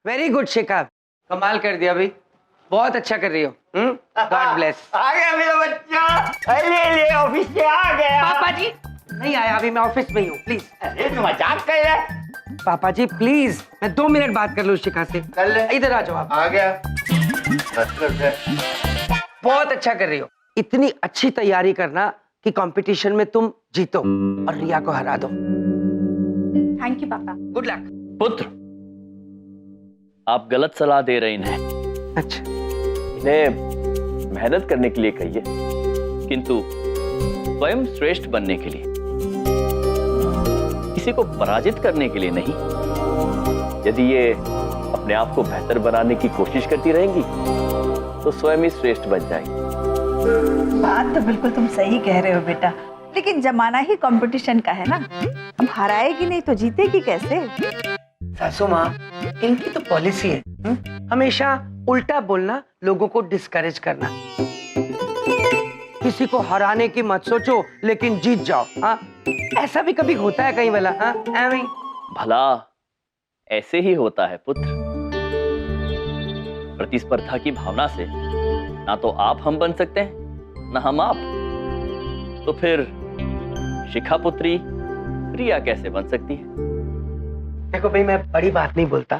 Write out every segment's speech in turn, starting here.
Very good शिखा, कमाल कर दिया भाई, बहुत अच्छा कर रही हो। God bless. आ गया मेरा बच्चा। अरे ऑफिस से आ गया। पापा जी नहीं आया अभी, मैं ऑफिस में ही हूँ, प्लीज। अरे तू मजाक कर रहा है? पापा जी प्लीज, मैं 2 मिनट बात कर लूँ शिखा से। कर ले। इधर आ जाओ आप। आ गया। बहुत अच्छा कर रही हो, इतनी अच्छी तैयारी करना कि कंपटीशन में तुम जीतो और रिया को हरा दो। थैंक यू पापा। Good luck. पुत्र, आप गलत सलाह दे रहे इन्हें। अच्छा, इन्हें मेहनत करने के लिए कहिए, किंतु स्वयं श्रेष्ठ बनने के लिए, किसी को पराजित करने के लिए नहीं। यदि ये अपने आप को बेहतर बनाने की कोशिश करती रहेंगी तो स्वयं ही श्रेष्ठ बन जाएंगी। बात तो बिल्कुल तुम सही कह रहे हो बेटा, लेकिन जमाना ही कंपटीशन का है ना। अब हराएगी नहीं तो जीतेगी कैसे? सासू माँ, इनकी तो पॉलिसी है हमेशा उल्टा बोलना, लोगों को डिस्करेज करना। किसी को हराने की मत सोचो, लेकिन जीत जाओ। हाँ, ऐसा भी कभी होता है कहीं वाला? हाँ, ऐਵੇਂ ही। भला ऐसे ही होता है पुत्र। प्रतिस्पर्धा की भावना से ना तो आप हम बन सकते हैं, ना हम आप। तो फिर शिखा पुत्री रिया कैसे बन सकती है? देखो भाई, मैं बड़ी बात नहीं बोलता,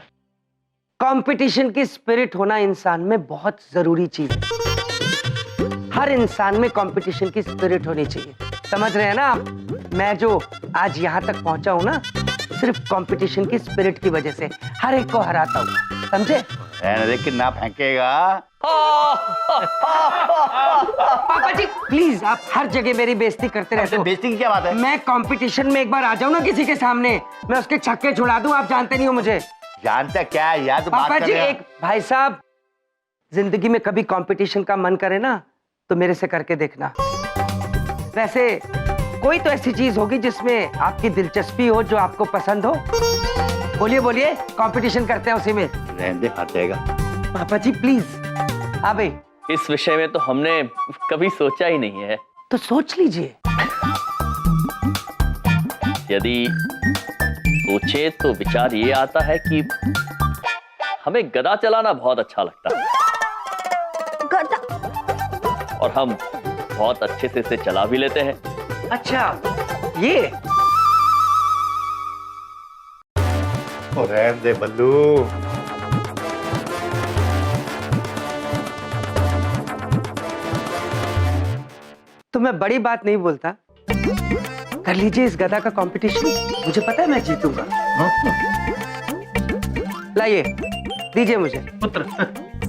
कंपटीशन की स्पिरिट होना इंसान में बहुत जरूरी चीज है। हर इंसान में कंपटीशन की स्पिरिट होनी चाहिए, समझ रहे हैं ना आप? मैं जो आज यहाँ तक पहुंचा हूँ ना, सिर्फ कंपटीशन की स्पिरिट की वजह से हर एक को हराता हूँ, समझे? कितना फेंकेगा? पापा जी प्लीज, आप हर जगह मेरी बेइज्जती करते रहते हो। बेइज्जती की क्या बात है? मैं कंपटीशन में एक बार आ जाऊं ना किसी के सामने, मैं उसके छक्के छुड़ा दूं। आप जानते नहीं हो मुझे। जानता क्या है यार? पापा जी, एक भाई साहब, जिंदगी में कभी कंपटीशन का मन करे ना तो मेरे से करके देखना। वैसे कोई तो ऐसी चीज होगी जिसमें आपकी दिलचस्पी हो, जो आपको पसंद हो। बोलिए बोलिए, कंपटीशन करते हैं उसी में। रहने हटेगा। पापा जी प्लीज। हाँ भाई, इस विषय में तो हमने कभी सोचा ही नहीं है। तो सोच लीजिए। यदि सोचे तो विचार ये आता है कि हमें गदा चलाना बहुत अच्छा लगता है, गदा? और हम बहुत अच्छे से इसे चला भी लेते हैं। अच्छा, ये रहने दे बल्लू। तो मैं बड़ी बात नहीं बोलता, कर लीजिए इस गधा का कंपटीशन। मुझे पता है मैं जीतूंगा। लाइए, दीजिए मुझे। पुत्र,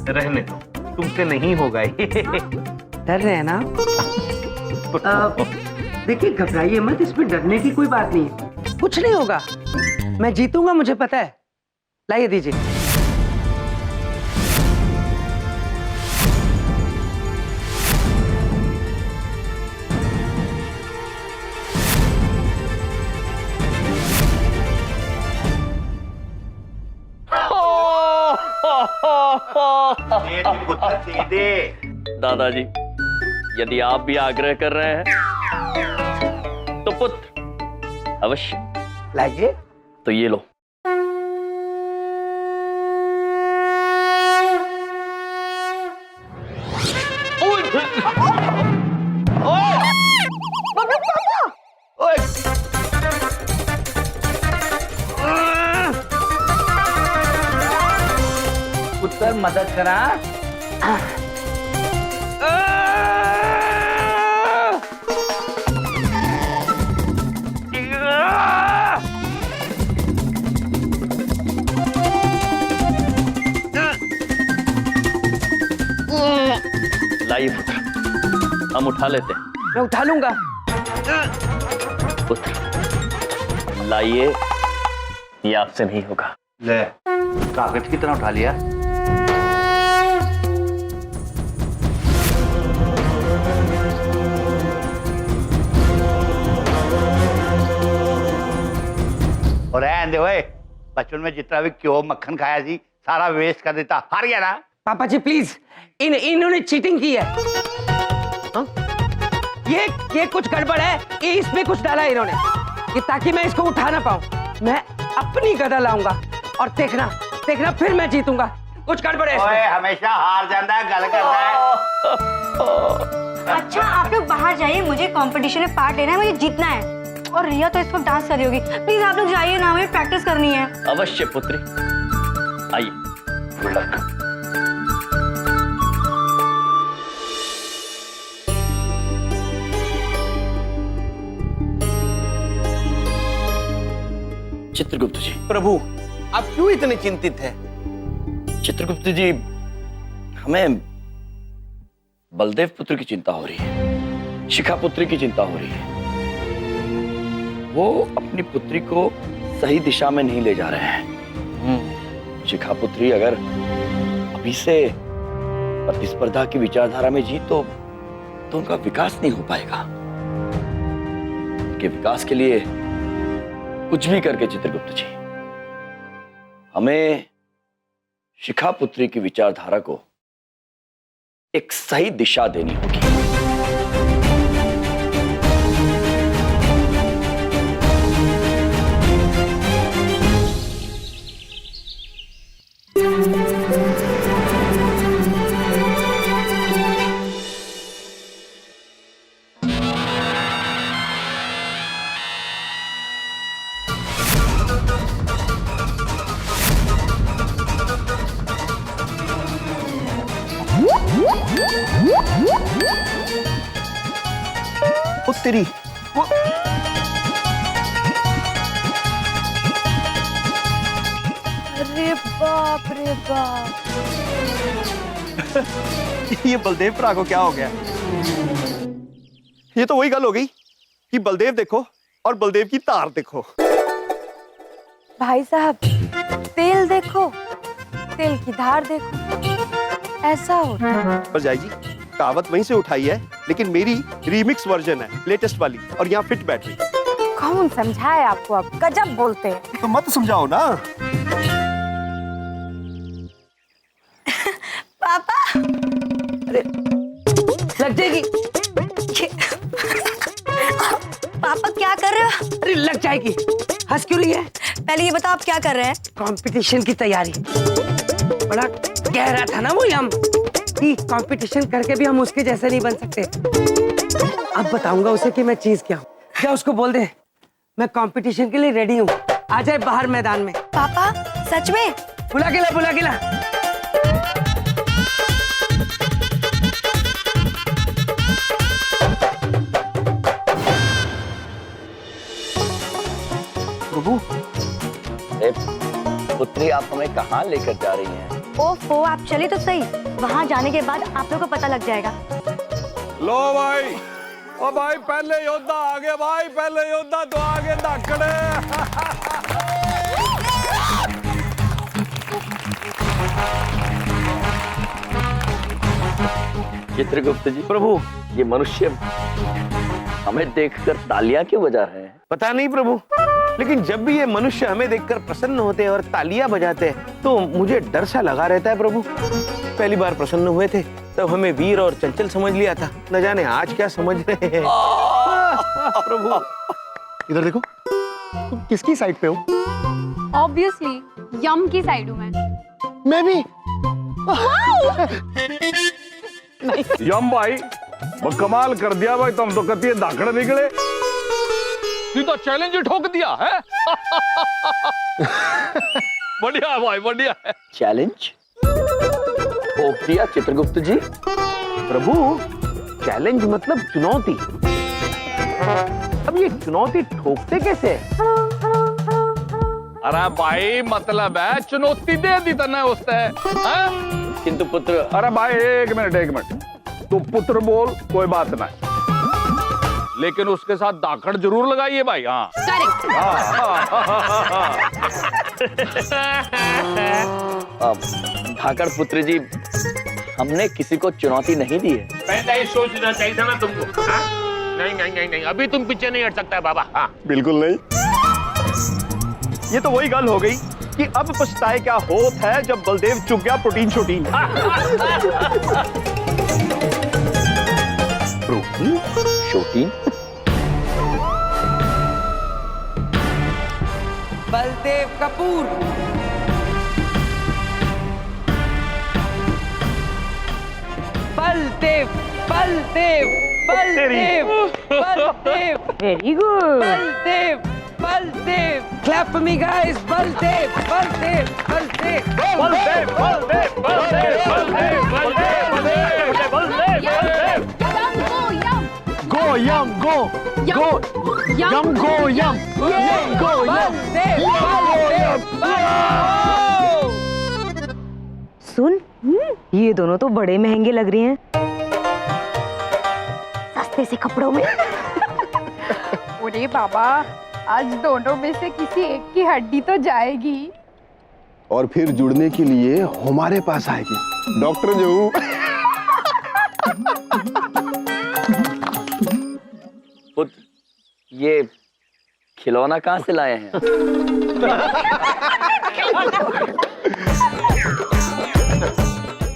रहने दो, तुमसे नहीं होगा ये। डर रहे हैं ना? देखिए, घबराइए मत, इसमें डरने की कोई बात नहीं है, कुछ नहीं होगा। मैं जीतूंगा, मुझे पता है। लाइए, दीजिए। दादाजी, यदि आप भी आग्रह कर रहे हैं तो पुत्र अवश्य। लाइए। तो ये लो। पुत्र मदद करा। लाइए पुत्र, हम उठा लेते हैं। मैं उठा लूंगा। पुत्र लाइए, ये आपसे नहीं होगा। ले, कागज की तरह उठा लिया। और रहने दे ओए, बचपन में जितना भी क्यों मक्खन खाया थी सारा वेस्ट कर देता। हार गया ना? पापा जी प्लीज, इन्होंने चीटिंग की है। हाँ? ये कुछ गड़बड़ है, ये इसमें कुछ डाला है इन्होंने, ये ताकि मैं इसको उठा ना पाऊं। मैं अपनी गदा लाऊंगा और देखना देखना फिर मैं जीतूंगा। कुछ गड़बड़ है ओए इसमें। हमेशा हार जाता है, गल करता है। अच्छा आप लोग बाहर जाइए, मुझे कंपटीशन में पार्ट लेना है, मुझे जीतना है। और रिया तो इस वक्त डांस कर रही होगी, प्लीज आप लोग जाइए ना, मुझे प्रैक्टिस करनी है। अवश्य पुत्री, आइए। Good luck. चित्रगुप्त जी। प्रभु, आप क्यों इतने चिंतित हैं? चित्रगुप्त जी, हमें बलदेव पुत्र की चिंता हो रही है, शिखा पुत्री की चिंता हो रही है। वो अपनी पुत्री को सही दिशा में नहीं ले जा रहे हैं। शिखा पुत्री अगर अभी से प्रतिस्पर्धा की विचारधारा में जी तो उनका विकास नहीं हो पाएगा। उनके विकास के लिए कुछ भी करके चित्रगुप्त जी, हमें शिखा पुत्री की विचारधारा को एक सही दिशा देनी होगी। ओ तेरी, वो अरे बाप रे बाप। ये बलदेव भरा को क्या हो गया? ये तो वही गल हो गई कि बलदेव देखो और बलदेव की तार देखो। भाई साहब, तेल देखो, तेल की धार देखो, ऐसा होता है। पर जाई जी, कहावत वहीं से उठाई है, लेकिन मेरी रीमिक्स वर्जन है, लेटेस्ट वाली, और यहाँ फिट बैटरी। कौन समझाए आपको? आप गजब बोलते हैं। तो मत समझाओ ना। पापा अरे लग जाएगी। पापा क्या कर रहे हो? अरे लग जाएगी। हंस क्यों रही है? पहले ये बताओ आप क्या कर रहे हैं? कंपटीशन की तैयारी। बड़ा कह रहा था ना वो यम कि कंपटीशन करके भी हम उसके जैसे नहीं बन सकते। अब बताऊंगा उसे कि मैं चीज क्या हूँ। क्या उसको बोल दे मैं कंपटीशन के लिए रेडी हूँ, आ जाए बाहर मैदान में। पापा सच में? बुला के ला, बुला के ला। प्रभु, पुत्री, आप हमें कहाँ लेकर जा रही हैं? ओफो, आप चलिए तो सही, वहाँ जाने के बाद आप लोगों को पता लग जाएगा। लो भाई, ओ भाई पहले योद्धा आगे, भाई पहले योद्धा तो आगे धाकड़े। चित्रगुप्त जी, प्रभु, ये मनुष्य हमें देखकर तालियां क्यों बजा रहे हैं? पता नहीं प्रभु, लेकिन जब भी ये मनुष्य हमें देखकर प्रसन्न होते हैं और तालियां बजाते हैं तो मुझे डर सा लगा रहता है प्रभु। पहली बार प्रसन्न हुए थे तब हमें वीर और चंचल समझ लिया था, न जाने आज क्या समझ रहे हैं। प्रभु, इधर देखो, तुम किसकी साइड पे हो? ऑब्वियसली यम की साइड हूँ मैं भी। यम भाई, वो कमाल कर दिया भाई, तुम तो कतिये धाकड़ निकले। तू तो चैलेंज ही ठोक दिया है। बढ़िया है भाई, बढ़िया है। चैलेंज ठोक दिया चित्रगुप्त जी? प्रभु, चैलेंज मतलब चुनौती। अब ये चुनौती ठोकते कैसे? अरे भाई मतलब है चुनौती दे दी तने उसने, किंतु पुत्र, अरे भाई एक मिनट, तू पुत्र बोल कोई बात नहीं, लेकिन उसके साथ दाखड़ जरूर लगाइए भाई। हाँ धाकड़ पुत्र जी, हमने किसी को चुनौती नहीं दी है। पहले ही सोचना चाहिए था ना तुमको। हाँ? नहीं, अभी तुम पीछे नहीं हट सकता है बाबा। हाँ। बिल्कुल नहीं। ये तो वही गल हो गई कि अब पछताए क्या होत है जब बलदेव चुक गया प्रोटीन शोटीन। शोटीन? Baldev Kapoor, Baldev Baldev Baldev very good. Baldev Baldev clap for me guys Baldev Baldev Baldev Baldev Baldev Baldev Baldev Baldev Baldev go yum go go yum go yum yum go yum. सुन, ये दोनों तो बड़े महंगे लग रहे हैं। सस्ते से कपड़ों में। अरे बाबा, आज दोनों में से किसी एक की हड्डी तो जाएगी। और फिर जुड़ने के लिए हमारे पास आएगी डॉक्टर जो। पुत्र, ये खिलौना कहाँ से लाए हैं?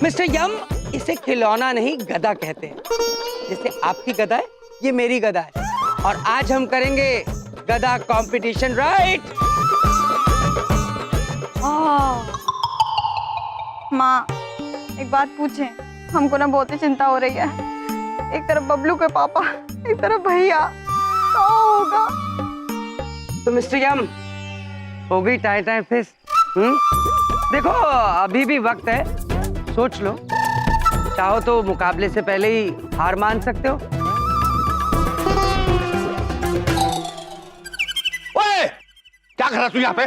मिस्टर यम, इसे खिलौना नहीं गदा कहते हैं। जैसे आपकी गदा है, ये मेरी गदा है। और आज हम करेंगे गदा कंपटीशन, राइट? माँ, एक बात पूछें, हमको ना बहुत ही चिंता हो रही है। एक तरफ बबलू के पापा, एक तरफ भैया, क्या होगा? तो मिस्टर यम, हो गई टाई टाई फिश? देखो अभी भी वक्त है, सोच लो। चाहो तो मुकाबले से पहले ही हार मान सकते हो। ओए, क्या कर रहा तू यहाँ पे?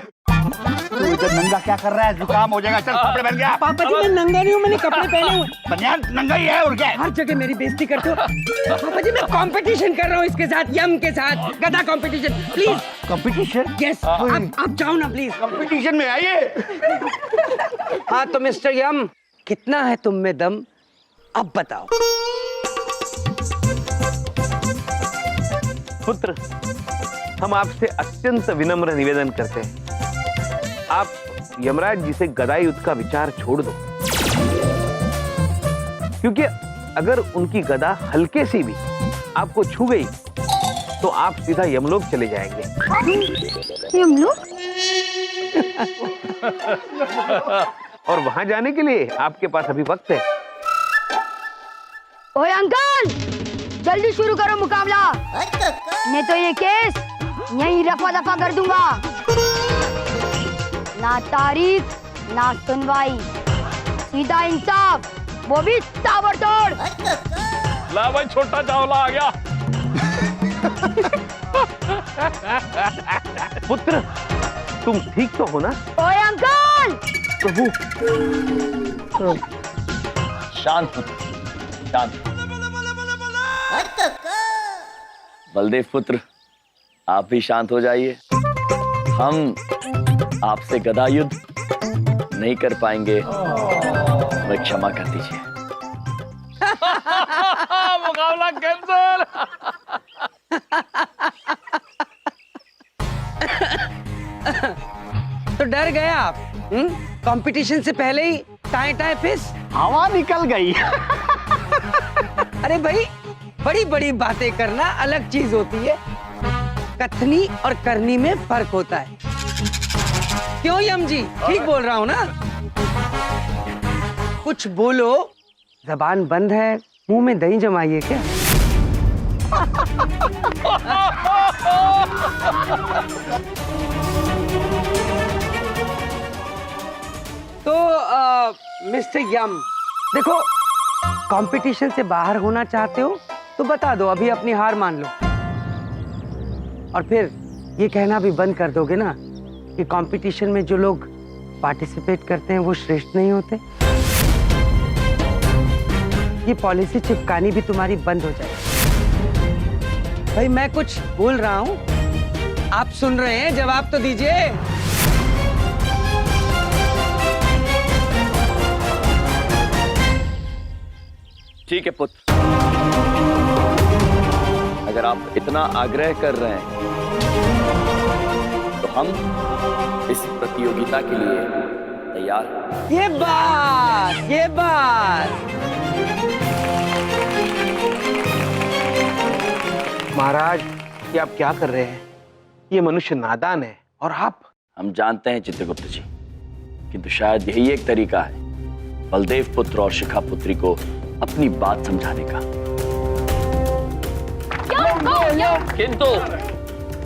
तू इधर नंगा क्या कर रहा है? जुकाम हो जाएगा। चल कपड़े पहन गया। पापा जी, मैं नंगा नहीं हूँ, मैंने कपड़े पहने हुए। बनियान नंगा ही है और क्या है? हर जगह मेरी बेइज्जती करते हो। पापा जी, मैं कंपटीशन कर रहा हूँ इसके साथ, यम के साथ, गदा कंपटीशन। Please competition? यस, आप जाओ ना प्लीज। कंपटीशन में आइए। हाँ तो मिस्टर यम, कितना है तुम में दम, अब बताओ। पुत्र, हम आपसे अत्यंत विनम्र निवेदन करते हैं, आप यमराज जी से गदा युद्ध का विचार छोड़ दो। क्योंकि अगर उनकी गदा हल्के सी भी आपको छू गई तो आप सीधा यमलोक चले जाएंगे। यमलोक? और वहां जाने के लिए आपके पास अभी वक्त है। ओए अंकल, जल्दी शुरू करो मुकाबला, नहीं तो ये केस यहीं रफा दफा कर दूंगा। ना तारीख ना सुनवाई, सीधा इंसाफ, वो भी ताबड़तोड़। ला भाई, छोटा चावला आ गया। पुत्र, तुम ठीक तो हो ना? ओए अंकल! प्रभु, शांत पुत्र, शांत। बलदेव पुत्र, आप भी शांत हो जाइए। हम आपसे गदा युद्ध नहीं कर पाएंगे, मैं क्षमा कर दीजिए। मुकाबला कैंसिल। तो डर गए आप? कंपटीशन से पहले ही टाई टाई फिश? हवा निकल गई। अरे भाई, बड़ी बड़ी बातें करना अलग चीज होती है, कथनी और करनी में फर्क होता है। क्यों यम जी, ठीक बोल रहा हूँ ना? कुछ बोलो, जबान बंद है, मुंह में दही जमाइए क्या? तो मिस्टर यम, देखो, कंपटीशन से बाहर होना चाहते हो तो बता दो, अभी अपनी हार मान लो। और फिर ये कहना भी बंद कर दोगे ना कि कंपटीशन में जो लोग पार्टिसिपेट करते हैं वो श्रेष्ठ नहीं होते। ये पॉलिसी चिपकानी भी तुम्हारी बंद हो जाएगी। भाई मैं कुछ बोल रहा हूं, आप सुन रहे हैं, जवाब तो दीजिए। ठीक है पुत्र, अगर आप इतना आग्रह कर रहे हैं तो हम इस प्रतियोगिता के लिए तैयार हैं। ये बात महाराज, ये आप क्या कर रहे हैं? ये मनुष्य नादान है और आप। हम जानते हैं चित्रगुप्त जी, किंतु शायद यही एक तरीका है बलदेव पुत्र और शिखा पुत्री को अपनी बात समझाने का।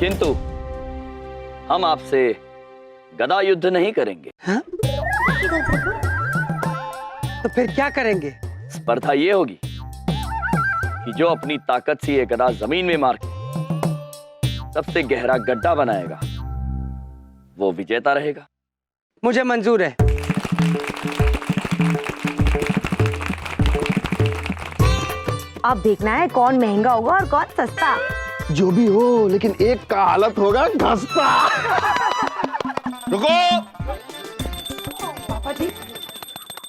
किंतु हम आपसे गदा युद्ध नहीं करेंगे। हाँ? तो फिर क्या करेंगे? स्पर्धा ये होगी कि जो अपनी ताकत से ये गदा जमीन में मार के सबसे गहरा गड्ढा बनाएगा वो विजेता रहेगा। मुझे मंजूर है। अब देखना है कौन महंगा होगा और कौन सस्ता। जो भी हो, लेकिन एक का हालत होगा घसता। रुको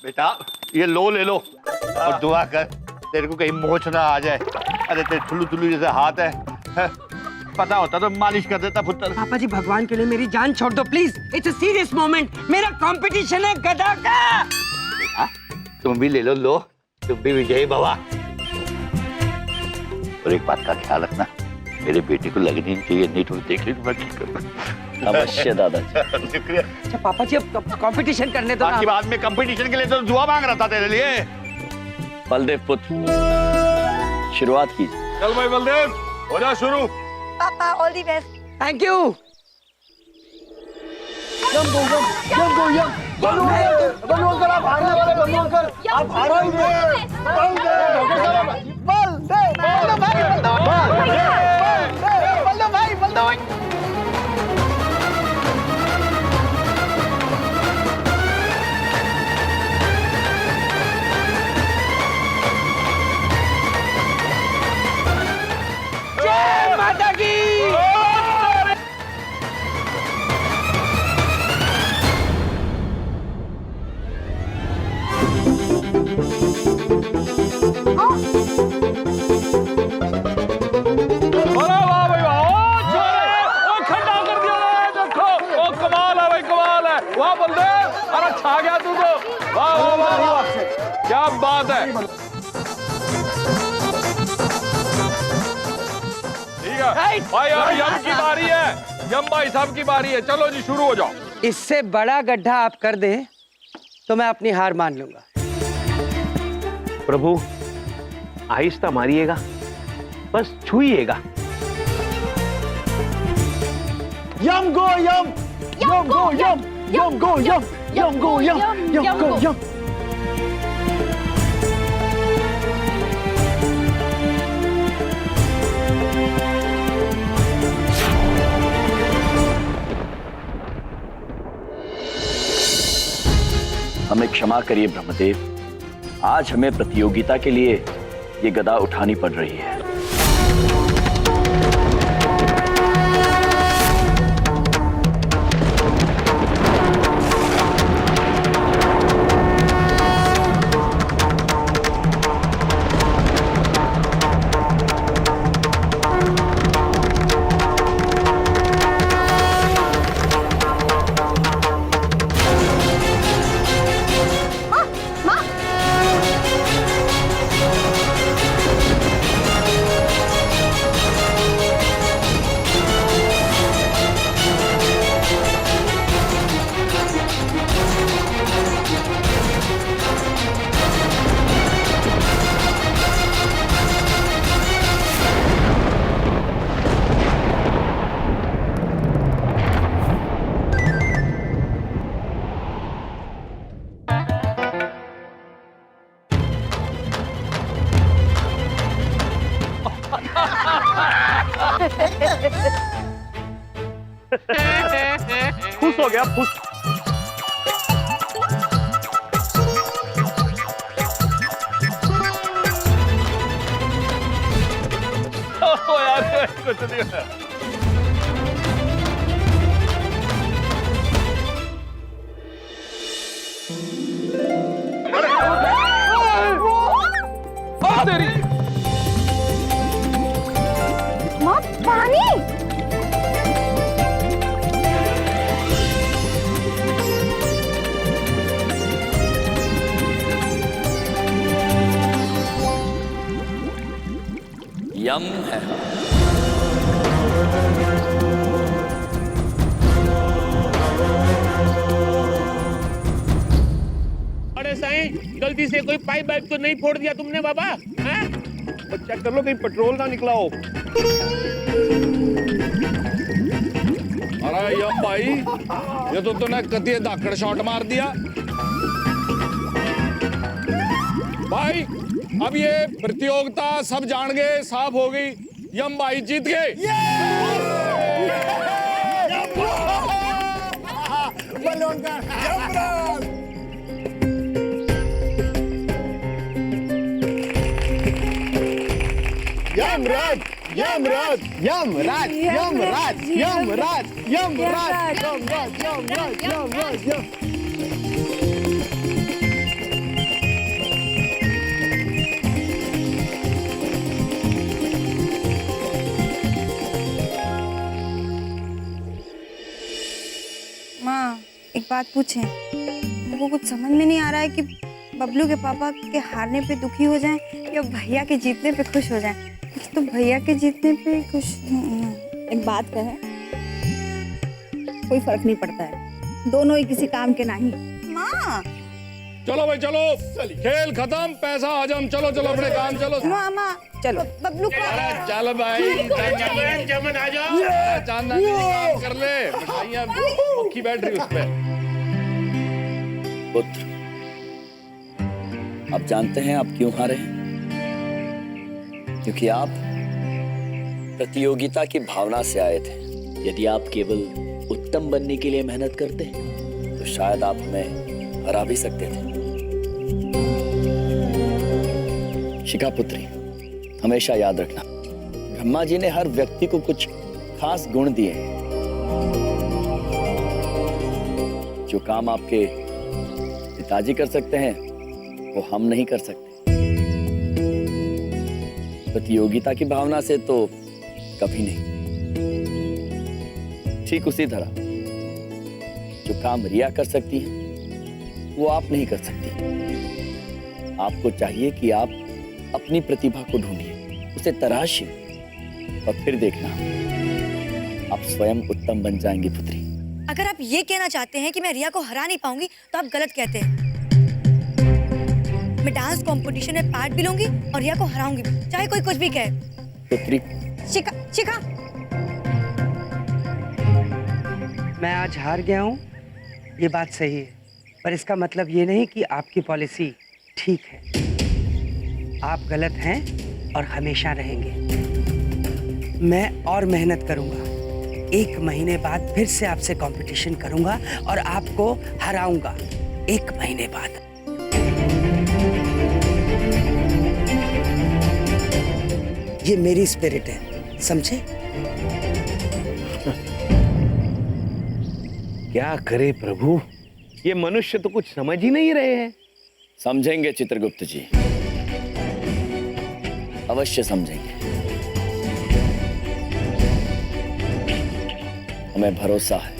बेटा, ये लो ले लो और दुआ कर तेरे को कहीं मोच ना आ जाए। अरे तेरे ठुल्लू ठुल्लू जैसे हाथ है, पता होता तो मालिश कर देता पुत्र। पापा जी भगवान के लिए मेरी जान छोड़ दो please. It's a serious moment. मेरा कंपटीशन है गधा का। बेटा तुम भी ले लो, तुम भी विजयी भवा। और एक बात का ख्याल रखना, मेरे बेटे को लगनी नहीं चाहिए, नहीं तो देख ली तो अवश्य दादाजी। शुक्रिया। अच्छा पापा जी अब कंपटीशन करने दो ना। बाकी बाद में कंपटीशन के लिए तो दुआ मांग रहा था तेरे लिए। बलदेव पुत्र, शुरुआत कीजिए। चल भाई बलदेव, हो जा शुरू। पापा all the best. Thank you. Ballu uncle आप हारने वाले। बल्लू अंकल आप हारोगे। बल्लू भाई जय माता की। अरे वाह भाई वाह, ओ छोरे, ओ खड्डा कर दिया रे, देखो, ओ कमाल है भाई, कमाल है। वाह बलदेव, अरे छा गया तू तो। वाह वाह वाह वाह, क्या बात है। ठीक है भाई, अब यम की बारी है। यम भाई साहब की बारी है। चलो जी शुरू हो जाओ। इससे बड़ा गड्ढा आप कर दे तो मैं अपनी हार मान लूंगा। प्रभु आहिस्ता मारिएगा, बस छुइएगा। यम go yum, yum go yum, yum go yum, yum go yum, yum go यम। हमें क्षमा करिए ब्रह्मदेव, आज हमें प्रतियोगिता के लिए ये गदा उठानी पड़ रही है। खुश हो गया, खुश। यार कुछ नहीं है। तेरी माँ पानी। यम है। अरे साईं, गलती से कोई पाइप वाइप तो नहीं फोड़ दिया तुमने बाबा? हैं? चेक कर लो कहीं पेट्रोल ना निकला हो। अरे यम भाई, ये तो तूने कतिये धाकड़ शॉट मार दिया भाई। अब ये प्रतियोगिता सब जान गए, साफ हो गई, यम भाई जीत गए। यमराज यमराज यमराज यमराज यमराज यमराज यमराज यमराज यमराज यम माँ एक बात पूछें, हमको कुछ समझ में नहीं आ रहा है कि बबलू के पापा के हारने पे दुखी हो जाएं या भैया के जीतने पे खुश हो जाएं। तो भैया के जीतने पे खुश। एक बात कहे, कोई फर्क नहीं पड़ता है, दोनों ही किसी काम के नहीं। माँ चलो भाई चलो, खेल खत्म, पैसा हजम, चलो चलो अपने काम चलो। माँ चलो बबलू को अरे चल भाई, चमन आ जाओ। चांदा काम कर ले, मिठाइयाँ मक्खी बैठ रही उस पे। पुत्र, आप जानते हैं आप क्यों हारे हैं? क्योंकि आप प्रतियोगिता की भावना से आए थे। यदि आप केवल उत्तम बनने के लिए मेहनत करते तो शायद आप हमें हरा भी सकते थे। शिखा पुत्री, हमेशा याद रखना, ब्रह्मा जी ने हर व्यक्ति को कुछ खास गुण दिए हैं। जो काम आपके पिताजी कर सकते हैं वो हम नहीं कर सकते। प्रतियोगिता की भावना से तो कभी नहीं। ठीक उसी तरह जो काम रिया कर सकती है वो आप नहीं कर सकती। आपको चाहिए कि आप अपनी प्रतिभा को ढूंढिए, उसे तराशिए और फिर देखना आप स्वयं उत्तम बन जाएंगी पुत्री। अगर आप ये कहना चाहते हैं कि मैं रिया को हरा नहीं पाऊंगी तो आप गलत कहते हैं। मैं डांस कंपटीशन में पार्ट भी लूंगी और रिया को हराऊंगी भी, चाहे कोई कुछ भी कहे। पुत्री, शिखा शिखा मैं आज हार गया हूँ, ये बात सही है, पर इसका मतलब ये नहीं कि आपकी पॉलिसी ठीक है। आप गलत हैं और हमेशा रहेंगे। मैं और मेहनत करूंगा, 1 महीने बाद फिर से आपसे कंपटीशन करूंगा और आपको हराऊंगा 1 महीने बाद। ये मेरी स्पिरिट है, समझे? क्या करे प्रभु, ये मनुष्य तो कुछ समझ ही नहीं रहे हैं। समझेंगे चित्रगुप्त जी, अवश्य समझेंगे। हमें भरोसा है।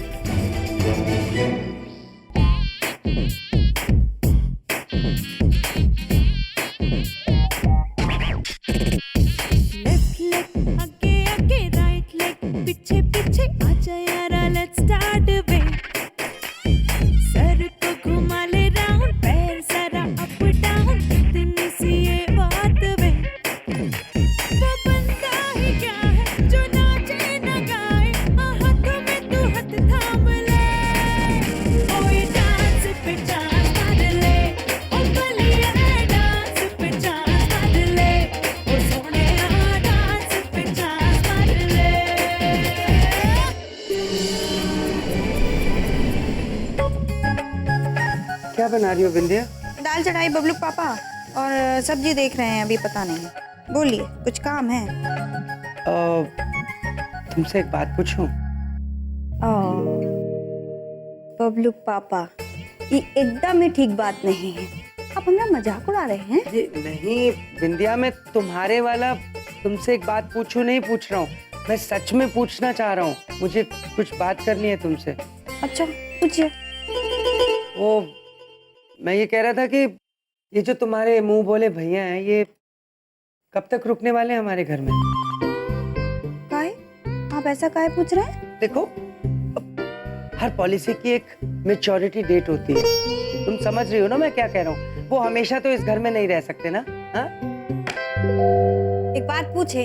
क्या बना रही हो विंध्या? दाल चढ़ाई बबलू पापा और सब्जी देख रहे हैं, अभी पता नहीं। बोलिए, कुछ काम है? तुमसे एक बात पूछूं? बबलू पापा, ये एकदम ही ठीक बात नहीं है। आप हमारा मजाक उड़ा रहे हैं? ये नहीं विंध्या, मैं तुम्हारे वाला तुमसे एक बात पूछूं नहीं पूछ रहा हूँ, मैं सच में पूछना चाह रहा हूँ। मुझे कुछ बात करनी है तुमसे। अच्छा पूछिए। वो मैं ये कह रहा था कि ये जो तुम्हारे मुंह बोले भैया हैं, ये कब तक रुकने वाले हैं हमारे घर में? काहे? आप ऐसा काहे पूछ रहे हैं? देखो, हर पॉलिसी की एक मैच्योरिटी डेट होती है, तुम समझ रही हो ना मैं क्या कह रहा हूँ? वो हमेशा तो इस घर में नहीं रह सकते ना। हाँ? एक बात पूछे,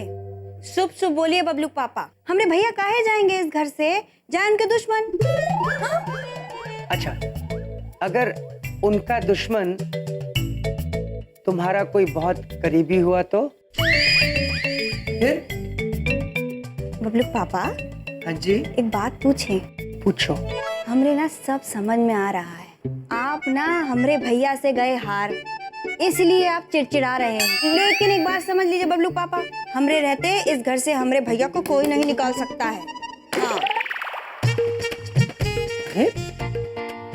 शुभ शुभ बोलिए बबलू पापा, हमरे भैया काहे जाएंगे इस घर से, जाए उनके दुश्मन। हाँ? अच्छा, अगर उनका दुश्मन तुम्हारा कोई बहुत करीबी हुआ तो फिर? बबलू पापा, हाँ जी, एक बात पूछे। पूछो। हमरे ना सब समझ में आ रहा है, आप ना हमरे भैया से गए हार, इसलिए आप चिड़चिड़ा रहे हैं। लेकिन एक बात समझ लीजिए बबलू पापा, हमरे रहते इस घर से हमरे भैया को कोई नहीं निकाल सकता है। हाँ। अरे,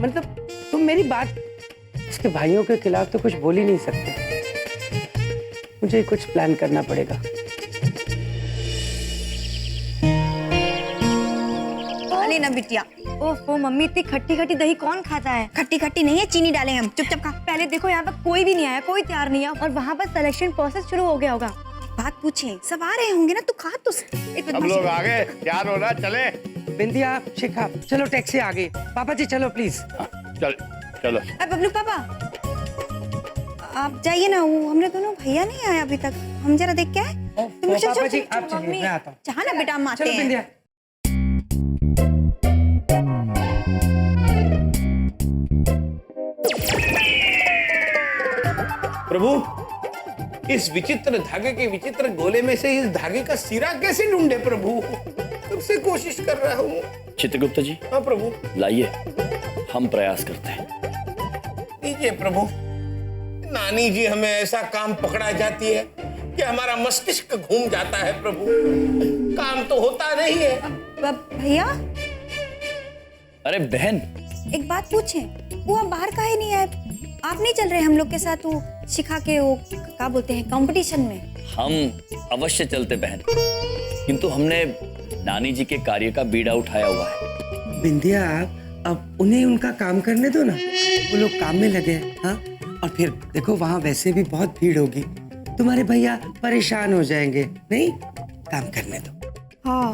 मतलब तुम मेरी बात, इसके भाइयों के खिलाफ तो कुछ बोल ही नहीं सकते। मुझे कुछ प्लान करना पड़ेगा। ना बिटिया, ओफो मम्मी, इतनी खट्टी खट्टी दही कौन खाता है? खट्टी खट्टी नहीं है, चीनी डाले हम, चुपचाप खा। पहले देखो यहाँ पर कोई भी नहीं आया, कोई तैयार नहीं है, और वहाँ पर सिलेक्शन प्रोसेस शुरू हो गया होगा। बात पूछे, सब आ रहे होंगे ना, तू खा तो। हम लोग आ गए, तैयार हो ना, चले। बिंदिया, शिखा, चलो टैक्सी आ गई। पापा जी चलो प्लीज। चल चलो। बबलू पापा, आप जाइए ना, वो हमरे दोनों भैया नहीं आए अभी तक, हम जरा देख के आए। पापा जी आप चलिए, मैं आता हूँ। चाह ना बेटा, हम आते चलो हैं। बिंदिया। प्रभु, इस विचित्र धागे के विचित्र गोले में से इस धागे का सिरा कैसे ढूंढे प्रभु? सबसे कोशिश कर रहा हूँ। चित्रगुप्त जी, हाँ प्रभु। लाइए, हम प्रयास करते हैं। लीजिए प्रभु। नानी जी हमें ऐसा काम पकड़ा जाती है कि हमारा मस्तिष्क घूम जाता है प्रभु, काम तो होता नहीं है। भैया, अरे बहन, एक बात पूछे, वो अब बाहर काहे नहीं आए? आप नहीं चल रहे हम लोग के साथ, वो शिखा के वो क्या बोलते हैं कंपटीशन में? हम अवश्य चलते बहन, किंतु हमने नानी जी के कार्य का बीड़ा उठाया हुआ है। बिंदिया, अब उन्हें उनका काम करने दो ना, वो लोग काम में लगे हैं। हाँ, और फिर देखो वहाँ वैसे भी बहुत भीड़ होगी, तुम्हारे भैया परेशान हो जाएंगे। नहीं, काम करने दो। हाँ।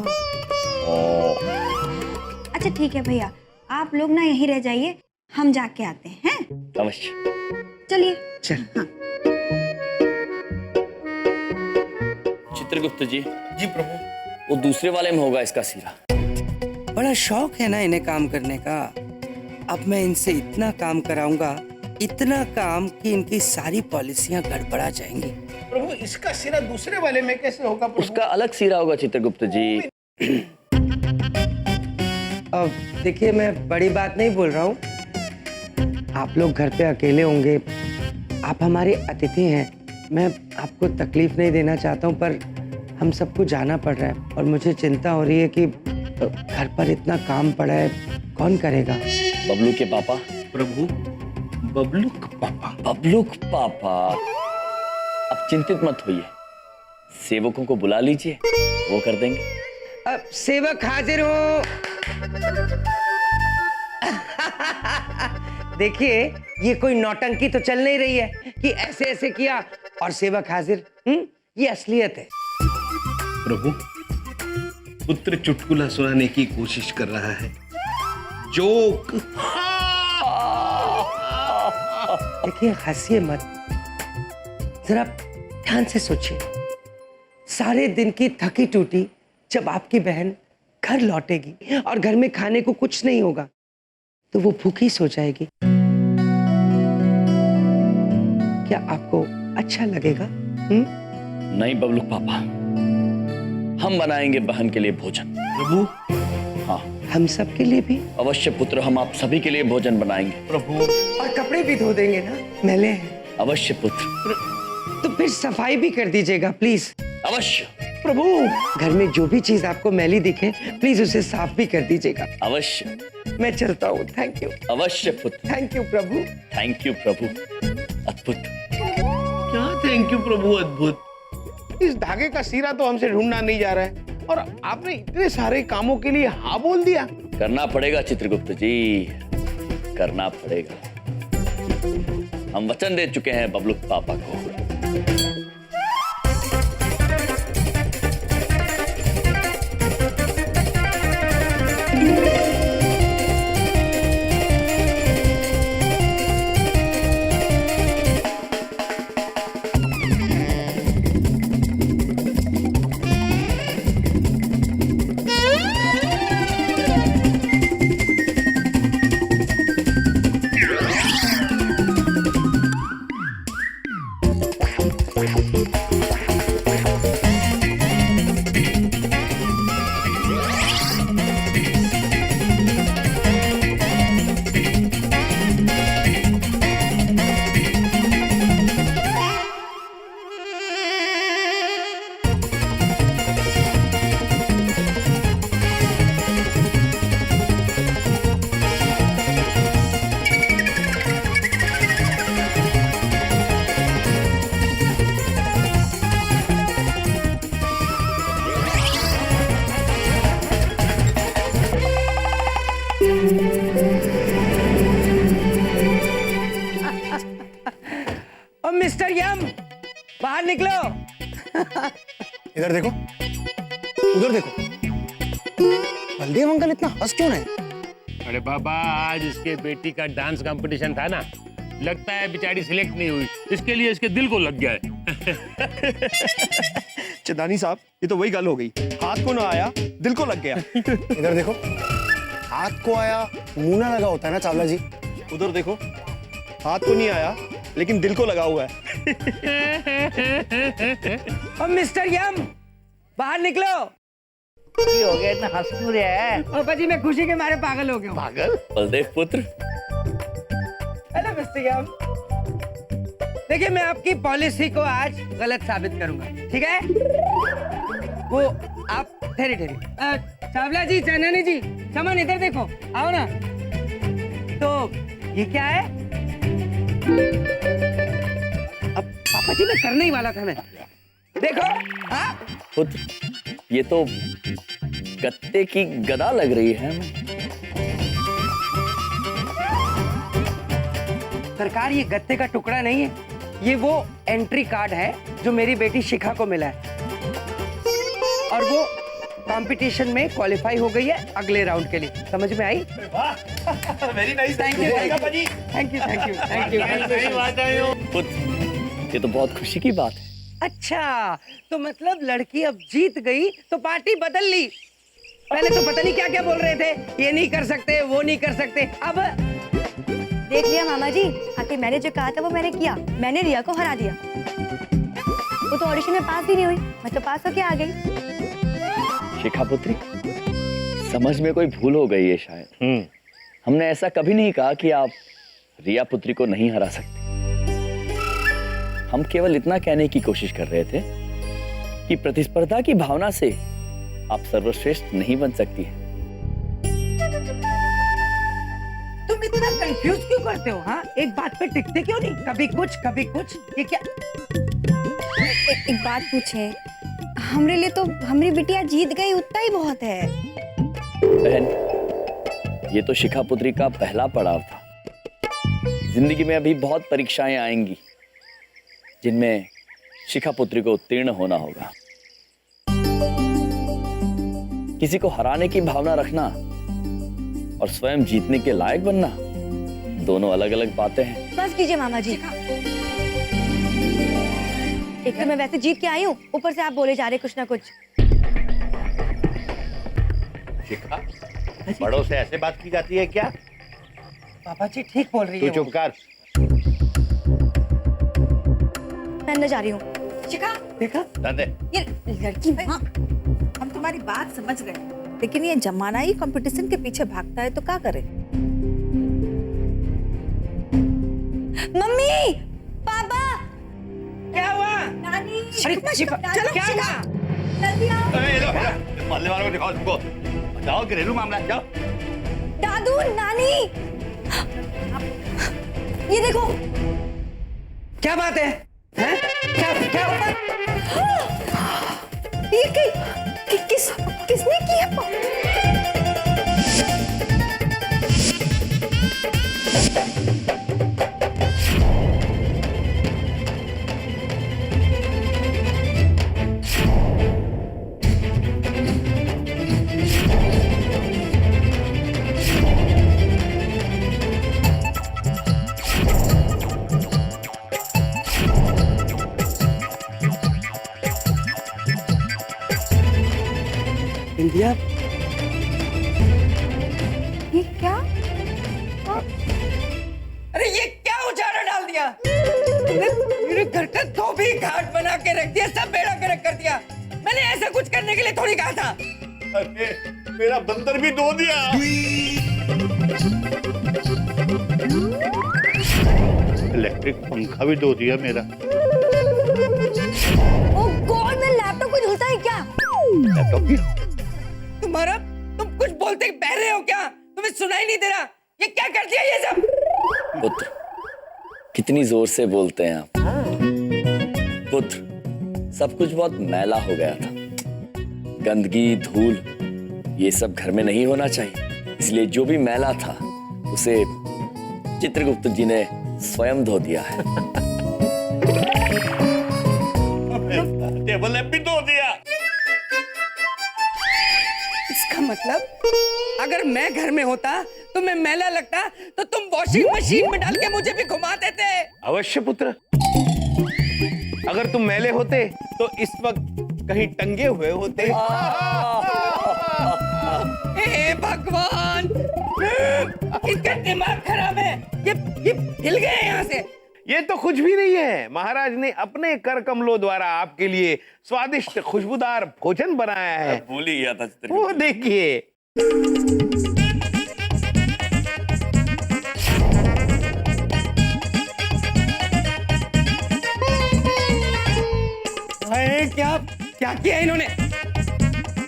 अच्छा ठीक है भैया, आप लोग ना यहीं रह जाइए, हम जाके आते हैं। अवश्य, चलिए। चल। हाँ। चित्रगुप्त जी। जी प्रभु। वो दूसरे वाले में होगा इसका सिरा। बड़ा शौक है ना इन्हें काम करने का। अब मैं इनसे इतना काम कराऊंगा, इतना काम कि इनकी सारी पॉलिसियां गड़बड़ा जाएंगी। प्रभु, इसका सिरा दूसरे वाले में कैसे होगा प्रभु? उसका अलग सिरा होगा चित्रगुप्त जी। अब देखिए, मैं बड़ी बात नहीं बोल रहा हूँ। आप लोग घर पे अकेले होंगे, आप हमारे अतिथि हैं। मैं आपको तकलीफ नहीं देना चाहता हूँ, पर हम सबको जाना पड़ रहा है और मुझे चिंता हो रही है कि घर पर इतना काम पड़ा है, कौन करेगा? बबलू के पापा। प्रभु, बबलू का पापा। बबलू का पापा, अब चिंतित मत होइए, सेवकों को बुला लीजिए, वो कर देंगे। अब सेवक हाजिर हो। देखिए, ये कोई नौटंकी तो चल नहीं रही है कि ऐसे ऐसे किया और सेवक हाजिर। ये असलियत है। प्रभु, पुत्र चुटकुला सुनाने की कोशिश कर रहा है, जोक। देखिए, हंसिए मत, जरा ध्यान से सोचिए। सारे दिन की थकी टूटी जब आपकी बहन घर लौटेगी और घर में खाने को कुछ नहीं होगा, तो वो भूखी सो जाएगी। क्या आपको अच्छा लगेगा? नहीं बबलू पापा, हम बनाएंगे बहन के लिए भोजन। प्रभु। हाँ, हम सब के लिए भी? अवश्य पुत्र, हम आप सभी के लिए भोजन बनाएंगे। प्रभु। और कपड़े भी धो देंगे ना, मैले हैं। अवश्य पुत्र। तो फिर सफाई भी कर दीजिएगा प्लीज। अवश्य प्रभु। घर में जो भी चीज आपको मैली दिखे, प्लीज उसे साफ भी कर दीजिएगा। अवश्य। मैं चलता हूँ। Thank you. अवश्य पुत्र। थैंक यू प्रभु। थैंक यू प्रभु। अद्भुत। क्या थैंक यू प्रभु? अद्भुत। इस धागे का सिरा तो हमसे ढूंढना नहीं जा रहा है और आपने इतने सारे कामों के लिए हाँ बोल दिया। करना पड़ेगा चित्रगुप्त जी, करना पड़ेगा। हम वचन दे चुके हैं बबलू पापा को। ओ मिस्टर यम, बाहर निकलो। इधर देखो, उधर देखो। बलदेव अंकल इतना हंस क्यों रहे? अरे बाबा, आज इसके बेटी का डांस कंपटीशन था ना, लगता है बेचारी सिलेक्ट नहीं हुई, इसके लिए इसके दिल को लग गया है। चंदानी साहब, ये तो वही गल हो गई, हाथ को ना आया दिल को लग गया। इधर देखो, हाथ को आया मुंह ना लगा होता है ना चावला जी। उधर देखो, हाथ को नहीं आया लेकिन दिल को लगा हुआ है। ओ मिस्टर यम, बाहर निकलो। हो गया, इतना हंस क्यों रहा है? पापा जी, मैं खुशी के मारे पागल हो गया हूँ। पागल? बलदेव पुत्र, हेलो मिस्टर यम। देखिए, मैं आपकी पॉलिसी को आज गलत साबित करूंगा, ठीक है? वो आप ठहरे ठहरे। चावला जी, चांदनी जी, चमन इधर देखो, आओ ना। तो ये क्या है? अब पापा जी, मैं करने ही वाला था। मैं देखो। हाँ, पुत्र, ये तो गत्ते की गदा लग रही है। सरकार, ये गत्ते का टुकड़ा नहीं है, ये वो एंट्री कार्ड है जो मेरी बेटी शिखा को मिला है, और वो कंपटीशन में क्वालिफाई हो गई है अगले राउंड के लिए। समझ में आई? Very nice, thank you, thank you, thank you, thank you. पुत्र, ये तो बहुत खुशी की बात है। अच्छा, तो मतलब लड़की अब जीत गई तो पार्टी बदल ली। पहले तो पता नहीं क्या क्या बोल रहे थे, ये नहीं कर सकते, वो नहीं कर सकते। अब देख लिया मामा जी, आखिर मैंने जो कहा था वो मैंने किया। मैंने रिया को हरा दिया। वो तो ऑडिशन में पास भी नहीं हुई, मैं तो पास होके आ गई। शिखा पुत्री, समझ में कोई भूल हो गई है शायद। हमने ऐसा कभी नहीं कहा कि आप रिया पुत्री को नहीं हरा सकते। हम केवल इतना कहने की कोशिश कर रहे थे कि प्रतिस्पर्धा की भावना से आप सर्वश्रेष्ठ नहीं बन सकती है। तुम इतना कंफ्यूज क्यों करते हो? हाँ, एक बात पे टिकते क्यों नहीं? कभी कुछ कभी कुछ, ये क्या? एक बात पूछे, हमरे लिए तो हमारी बिटिया जीत गई, उतना ही बहुत है। बहन, ये तो शिखा पुत्री का पहला पड़ाव था। जिंदगी में अभी बहुत परीक्षाएं आएंगी जिनमें शिखा पुत्री को उत्तीर्ण होना होगा। किसी को हराने की भावना रखना और स्वयं जीतने के लायक बनना दोनों अलग अलग बातें हैं। बस कीजिए मामा जी, एक तो मैं वैसे जीत के आई हूँ, ऊपर से आप बोले जा रहे कुछ ना कुछ। शिखा, बड़ों से ऐसे बात की जाती है क्या? पापा जी ठीक बोल रही तू है। चुप कर। मैं अंदर जा रही हूँ। शिखा, देखा? दंदे। ये लड़की में हम तुम्हारी बात समझ गए, लेकिन ये जमाना ही कंपटीशन के पीछे भागता है तो क्या करे? मम्मी, पापा, क्या हुआ? नानी, अरे शिखा, चलो, क्या शिखा, हुआ? जल्दी आओ। मरने वालों को दिखाओ तुमको। जाओ, घरेलू मामला, जाओ। दादू, नानी, ये देखो। क्या बात है? हैं? क्या क्या हुआ? ये किसने किया? इंडिया? ये क्या? अरे ये क्या उजाड़ा डाल दिया? मेरे घर का धोबी घाट बना के रख दिया, सब बेड़ा गर्क कर दिया। मैंने ऐसा कुछ करने के लिए थोड़ी कहा था। अरे मेरा बंदर भी धो दिया। इलेक्ट्रिक पंखा भी धो दिया मेरा। ओह गॉड, मेरा लैपटॉप को झूलता है क्या? लैपटॉप भी? तुम्हारा, तुम कुछ बोलते बह रहे हो क्या? तुम्हें सुनाई नहीं दे रहा? ये क्या कर दिया ये सब? पुत्र, कितनी जोर से बोलते हैं आप। पुत्र, सब कुछ बहुत मैला हो गया था। गंदगी, धूल, ये सब घर में नहीं होना चाहिए। इसलिए जो भी मैला था उसे चित्रगुप्त जी ने स्वयं धो दिया है। टेबल लैंप भी धो दिया। इसका मतलब अगर मैं घर में होता तो मैं मैला लगता तो तुम वॉशिंग मशीन में डाल के मुझे भी घुमा देते। अवश्य पुत्र, अगर तुम मैले होते तो इस वक्त कहीं टंगे हुए होते। हे भगवान, इनका दिमाग खराब है। ये हिल गए यहाँ से। ये तो कुछ भी नहीं है, महाराज ने अपने कर कमलों द्वारा आपके लिए स्वादिष्ट खुशबूदार भोजन बनाया है। भूल ही गया था। वो देखिए। क्या क्या किया इन्होंने?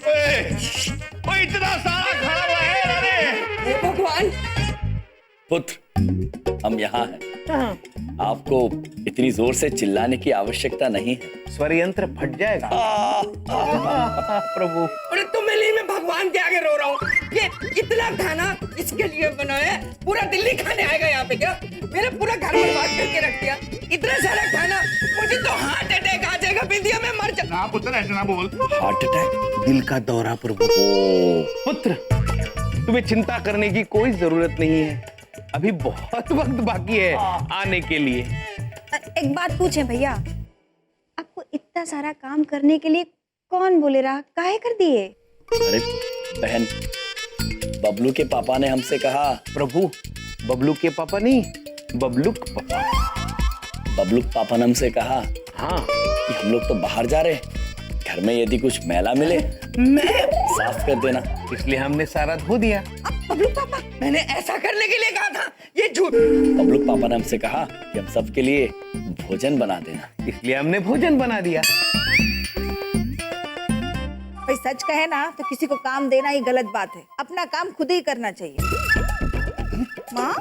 ओए, इतना सारा खाना हुआ है इन्होंने। हे भगवान। पुत्र, हम यहाँ हैं। आपको इतनी जोर से चिल्लाने की आवश्यकता नहीं है। स्वर यंत्र फट जाएगा। प्रभु, अरे तो मैं भगवान के आगे रो रहा हूँ। ये इतना खाना इसके लिए बनाया, पूरा दिल्ली खाने आएगा यहाँ पे क्या? मेरा पूरा घर बर्बाद करके रख दिया। इतना सारा खाना, मुझे तो हार्ट अटैक आ जाएगा, बिंदिया में मर जा। ना पुत्र, ऐसा ना बोल। Heart attack? दिल का दौरा प्रभु। पुत्र, तुम्हें चिंता करने की कोई जरूरत नहीं है। अभी बहुत वक्त बाकी है आने के लिए। एक बात पूछें भैया, आपको इतना सारा काम करने के लिए कौन बोले रहा, काहे कर दिए? अरे बहन, बबलू के पापा ने हमसे कहा। प्रभु, बबलू के पापा नहीं, बबलूक पापा। बबलू पापा ने हमसे कहा हाँ कि हम लोग तो बाहर जा रहे, घर में यदि कुछ मैला मिले साफ कर देना। इसलिए हमने सारा धो दिया। बबलू पापा, मैंने ऐसा करने के लिए कहा था, ये झूठ। बबलू पापा ने हमसे कहा कि हम सबके लिए भोजन बना देना, इसलिए हमने भोजन बना दिया। भाई सच कहे ना तो किसी को काम देना ही गलत बात है, अपना काम खुद ही करना चाहिए। माँ,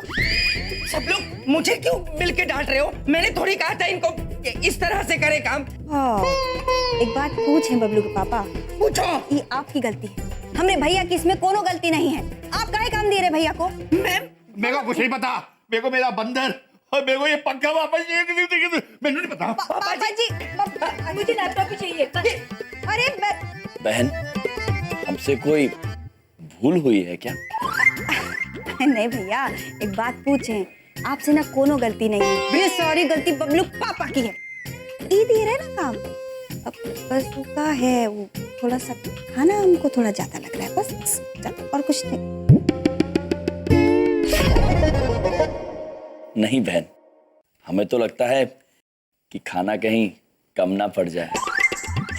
सब लोग मुझे क्यों मिलके डांट रहे हो? मैंने थोड़ी कहा था इनको कि इस तरह से करे काम। हाँ, एक बात पूछें बबलू के पापा। पूछो। ये आपकी गलती है, हमरे भैया की इसमें कोनो गलती नहीं है। आप काहे काम दे रहे भैया को? मेरे को कुछ नहीं पता। मेरे को मेरा बंदर और मेरे को ये पंखा वापस चाहिए। मैंने नहीं पता। पापा जी, मुझे लैपटॉप चाहिए। अरे बहन, हमसे कोई भूल हुई है क्या? नहीं भैया, एक बात पूछें, आपसे ना कोनो गलती नहीं है। ये सारी गलती बबलू पापा की है। ये दे रहे ना काम, अब बस वो का है, वो थोड़ा सा खाना हमको थोड़ा ज्यादा लग रहा है, बस और कुछ नहीं। नहीं बहन, हमें तो लगता है कि खाना कहीं कम ना पड़ जाए।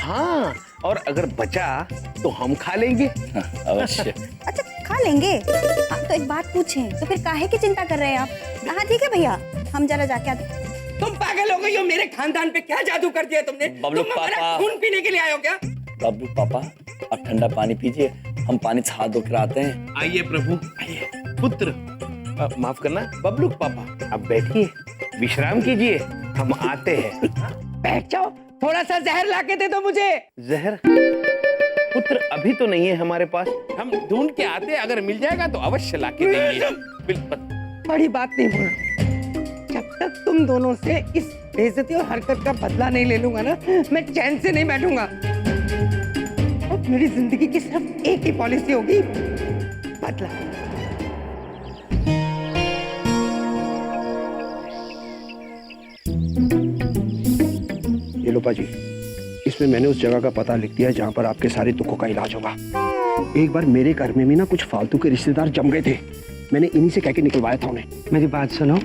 हाँ, और अगर बचा तो हम खा लेंगे। अवश्य। अच्छा, खा लेंगे। हाँ, तो एक बात पूछें, तो फिर काहे की चिंता कर रहे हैं आप? हाँ ठीक है भैया, हम जरा जाके आते। तुम पागल हो गई हो? मेरे खानदान पे क्या जादू कर दिया तुमने? बबलू तुम हमारा पापा। खून पीने के लिए आए हो क्या? बबलू पापा, आप ठंडा पानी पीजिए, हम पानी से हाथ धोकर आते हैं। आइए प्रभु, आइए। पुत्र, माफ करना, बबलू पापा आप बैठिए, विश्राम कीजिए, हम आते हैं। बैठ जाओ, थोड़ा सा जहर लाके दे दो मुझे। जहर? पुत्र, अभी तो नहीं है हमारे पास, हम ढूंढ के आते हैं, अगर मिल जाएगा तो अवश्य लाके देंगे। बड़ी बात नहीं बोल। जब तक तुम दोनों से इस बेइज्जती और हरकत का बदला नहीं ले लूंगा ना, मैं चैन से नहीं बैठूंगा। और मेरी जिंदगी की सिर्फ एक ही पॉलिसी होगी, बदला। ये लो पाजी, इसमें मैंने उस जगह का पता लिख दिया है जहाँ पर आपके सारे दुखों का इलाज होगा। एक बार मेरे घर में भी ना कुछ फालतू के रिश्तेदार जम गए थे, मैंने इन्हीं से कह के निकलवाया था उन्हें। मेरी बात सुनो,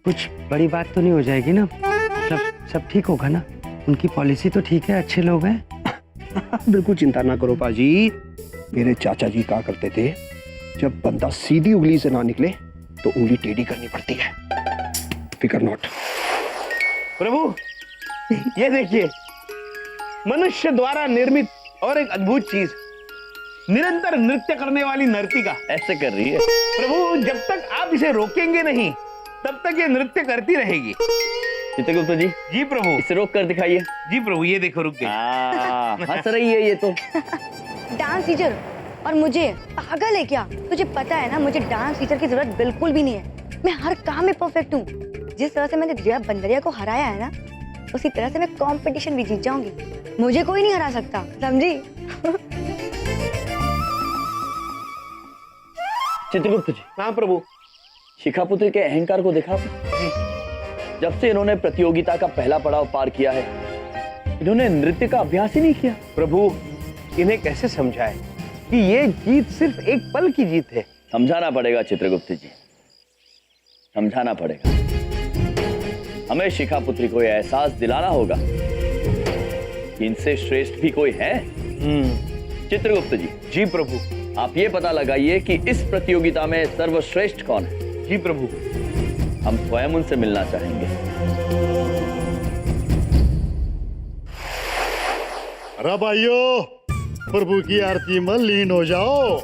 कुछ बड़ी बात तो नहीं हो जाएगी ना? सब ठीक होगा ना? उनकी पॉलिसी तो ठीक है, अच्छे लोग हैं। बिल्कुल चिंता ना करो पाजी, मेरे चाचा जी कहा करते थे, जब बंदा सीधी उंगली से ना निकले तो उंगली टेढ़ी करनी पड़ती है। फिकर नॉट। प्रभु, ये देखिए, मनुष्य द्वारा निर्मित और एक अद्भुत चीज, निरंतर नृत्य करने वाली नर्तिका ऐसे कर रही है। प्रभु, जब तक आप इसे रोकेंगे नहीं तब तक ये नृत्य करती रहेगी। चित्रगुप्त जी। जी प्रभु। इसे रोक कर दिखाइए। जी प्रभु, ये देखो रुक गई। हंस रही है ये तो। डांस टीचर और मुझे पागल है क्या? तुझे पता है ना, मुझे डांस टीचर की जरूरत बिल्कुल भी नहीं है। मैं हर काम में परफेक्ट हूँ। जिस तरह से मैंने रिया बंदरिया को हराया है ना, उसी तरह से मैं कंपटीशन भी जीत जाऊंगी। मुझे कोई नहीं हरा सकता, समझी? चित्रगुप्त जी। हाँ प्रभु। शिखा पुत्री के अहंकार को देखा आपने? जब से इन्होंने प्रतियोगिता का पहला पड़ाव पार किया है, इन्होंने नृत्य का अभ्यास ही नहीं किया। प्रभु, इन्हें कैसे समझाए कि ये जीत सिर्फ एक पल की जीत है? समझाना पड़ेगा चित्रगुप्त जी, समझाना पड़ेगा। हमें शिखा पुत्री को यह एहसास दिलाना होगा कि इनसे श्रेष्ठ भी कोई है। चित्रगुप्त जी। जी प्रभु। आप ये पता लगाइए कि इस प्रतियोगिता में सर्वश्रेष्ठ कौन है। जी प्रभु। हम स्वयं उनसे मिलना चाहेंगे। अरे भाइयों, प्रभु की आरती में लीन हो जाओ।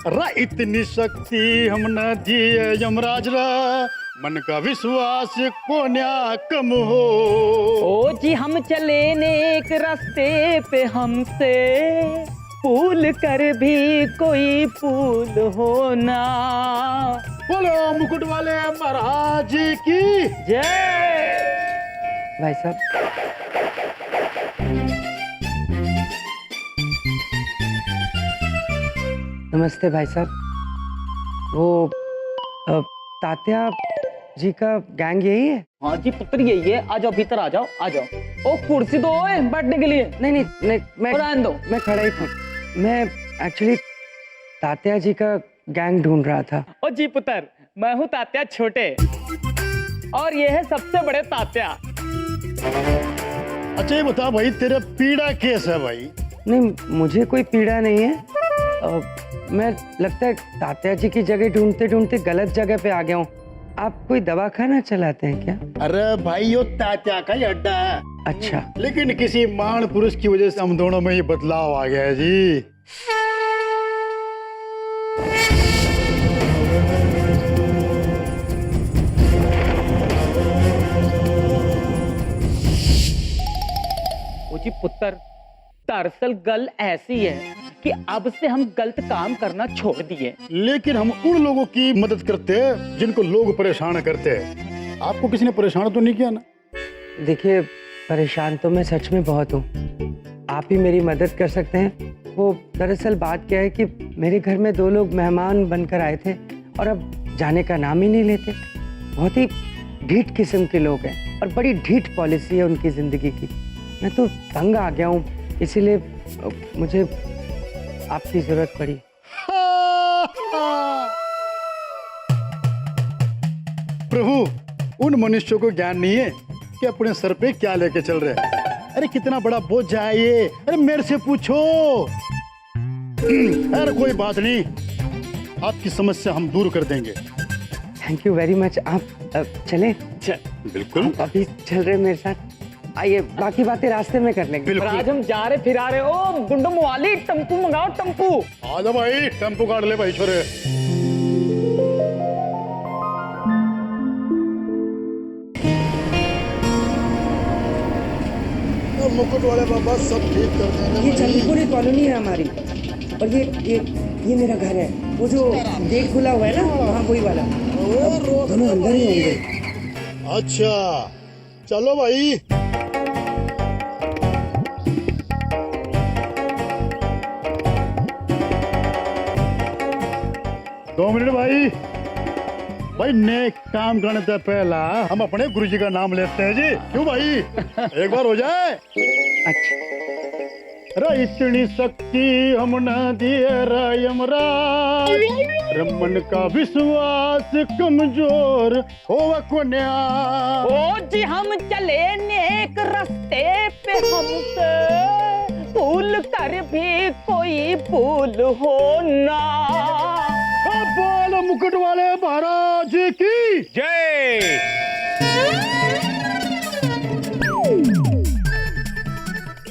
अरे इतनी शक्ति हम न दिए यमराज रा, मन का विश्वास को न्या कम हो। ओ जी हम चले नेक रास्ते पे, हमसे भूल कर भी कोई भूल हो ना। बोलो मुकुट वाले महाराज की जय। भाई साहब, नमस्ते भाई साहब। वो तात्या जी का गैंग यही है? हाँ जी पुत्र यही है। आ जाओ भीतर, आ जाओ आ जाओ। ओ कुर्सी दो बैठने के लिए। नहीं, मैं दो। मैं खड़ा ही था। मैं एक्चुअली तात्या जी का गैंग ढूंढ रहा था। ओ जी पुत्र, मैं हूँ तात्या छोटे और ये है सबसे बड़े तात्या। अच्छा ये बता भाई, तेरा पीड़ा केस है भाई? नहीं, मुझे कोई पीड़ा नहीं है। मैं लगता है तात्या जी की जगह ढूंढते ढूंढते गलत जगह पे आ गया हूँ। आप कोई दवा खाना चलाते हैं क्या? अरे भाई, यो तात्या का ही अड्डा है। अच्छा। लेकिन किसी महान पुरुष की वजह से हम दोनों में ये बदलाव आ गया है जी। ओ जी पुत्र, दरअसल गल ऐसी है कि अब से हम गलत काम करना छोड़ दिए। लेकिन हम उन लोगों की मदद करते हैं जिनको लोग परेशान करते हैं। आपको किसी ने परेशान तो नहीं किया ना? देखिए, परेशान तो मैं सच में बहुत हूँ। आप ही मेरी मदद कर सकते हैं। वो दरअसल बात क्या है कि मेरे घर में 2 लोग मेहमान बनकर आए थे और अब जाने का नाम ही नहीं लेते। बहुत ही ढीठ किस्म के लोग हैं और बड़ी ढीठ पॉलिसी है उनकी जिंदगी की। मैं तो तंग आ गया हूँ, इसीलिए मुझे आपकी जरूरत पड़ी। प्रभु, उन मनुष्यों को ज्ञान नहीं है कि अपने सर पे क्या लेके चल रहे हैं। अरे कितना बड़ा बोझ है ये। अरे मेरे से पूछो। अरे कोई बात नहीं, आपकी समस्या हम दूर कर देंगे। Thank you very much. आप चलें? बिल्कुल। अभी चल रहे मेरे साथ। आइए, बाकी बातें रास्ते में कर लेंगे। और आज हम जा रहे फिरा रहे। ओ गुंडम वाली, टम्पू मंगाओ टम्पू। आ जा भाई, टेम्पो काट ले भाई छोरे। मुकुट वाले बाबा सब ठीक कर देंगे। ये चंदपुरी कॉलोनी है हमारी, और ये मेरा घर है। वो जो गेट खुला हुआ है ना, वहाँ वही वाला। दोनों अंदर ही होंगे। अच्छा चलो भाई। 2 मिनट भाई। भाई नेक काम करने से पहला हम अपने गुरुजी का नाम लेते हैं जी। क्यों भाई? एक बार हो जाए। अच्छा। अरे इतनी शक्ति हम न दिए यमराज, रमन का विश्वास कमजोर हो कोन्या। ओ जी हम चले नेक रास्ते पे, हमसे भूल कर भी कोई भूल हो ना। बोलो मुकुट वाले महाराज की जय।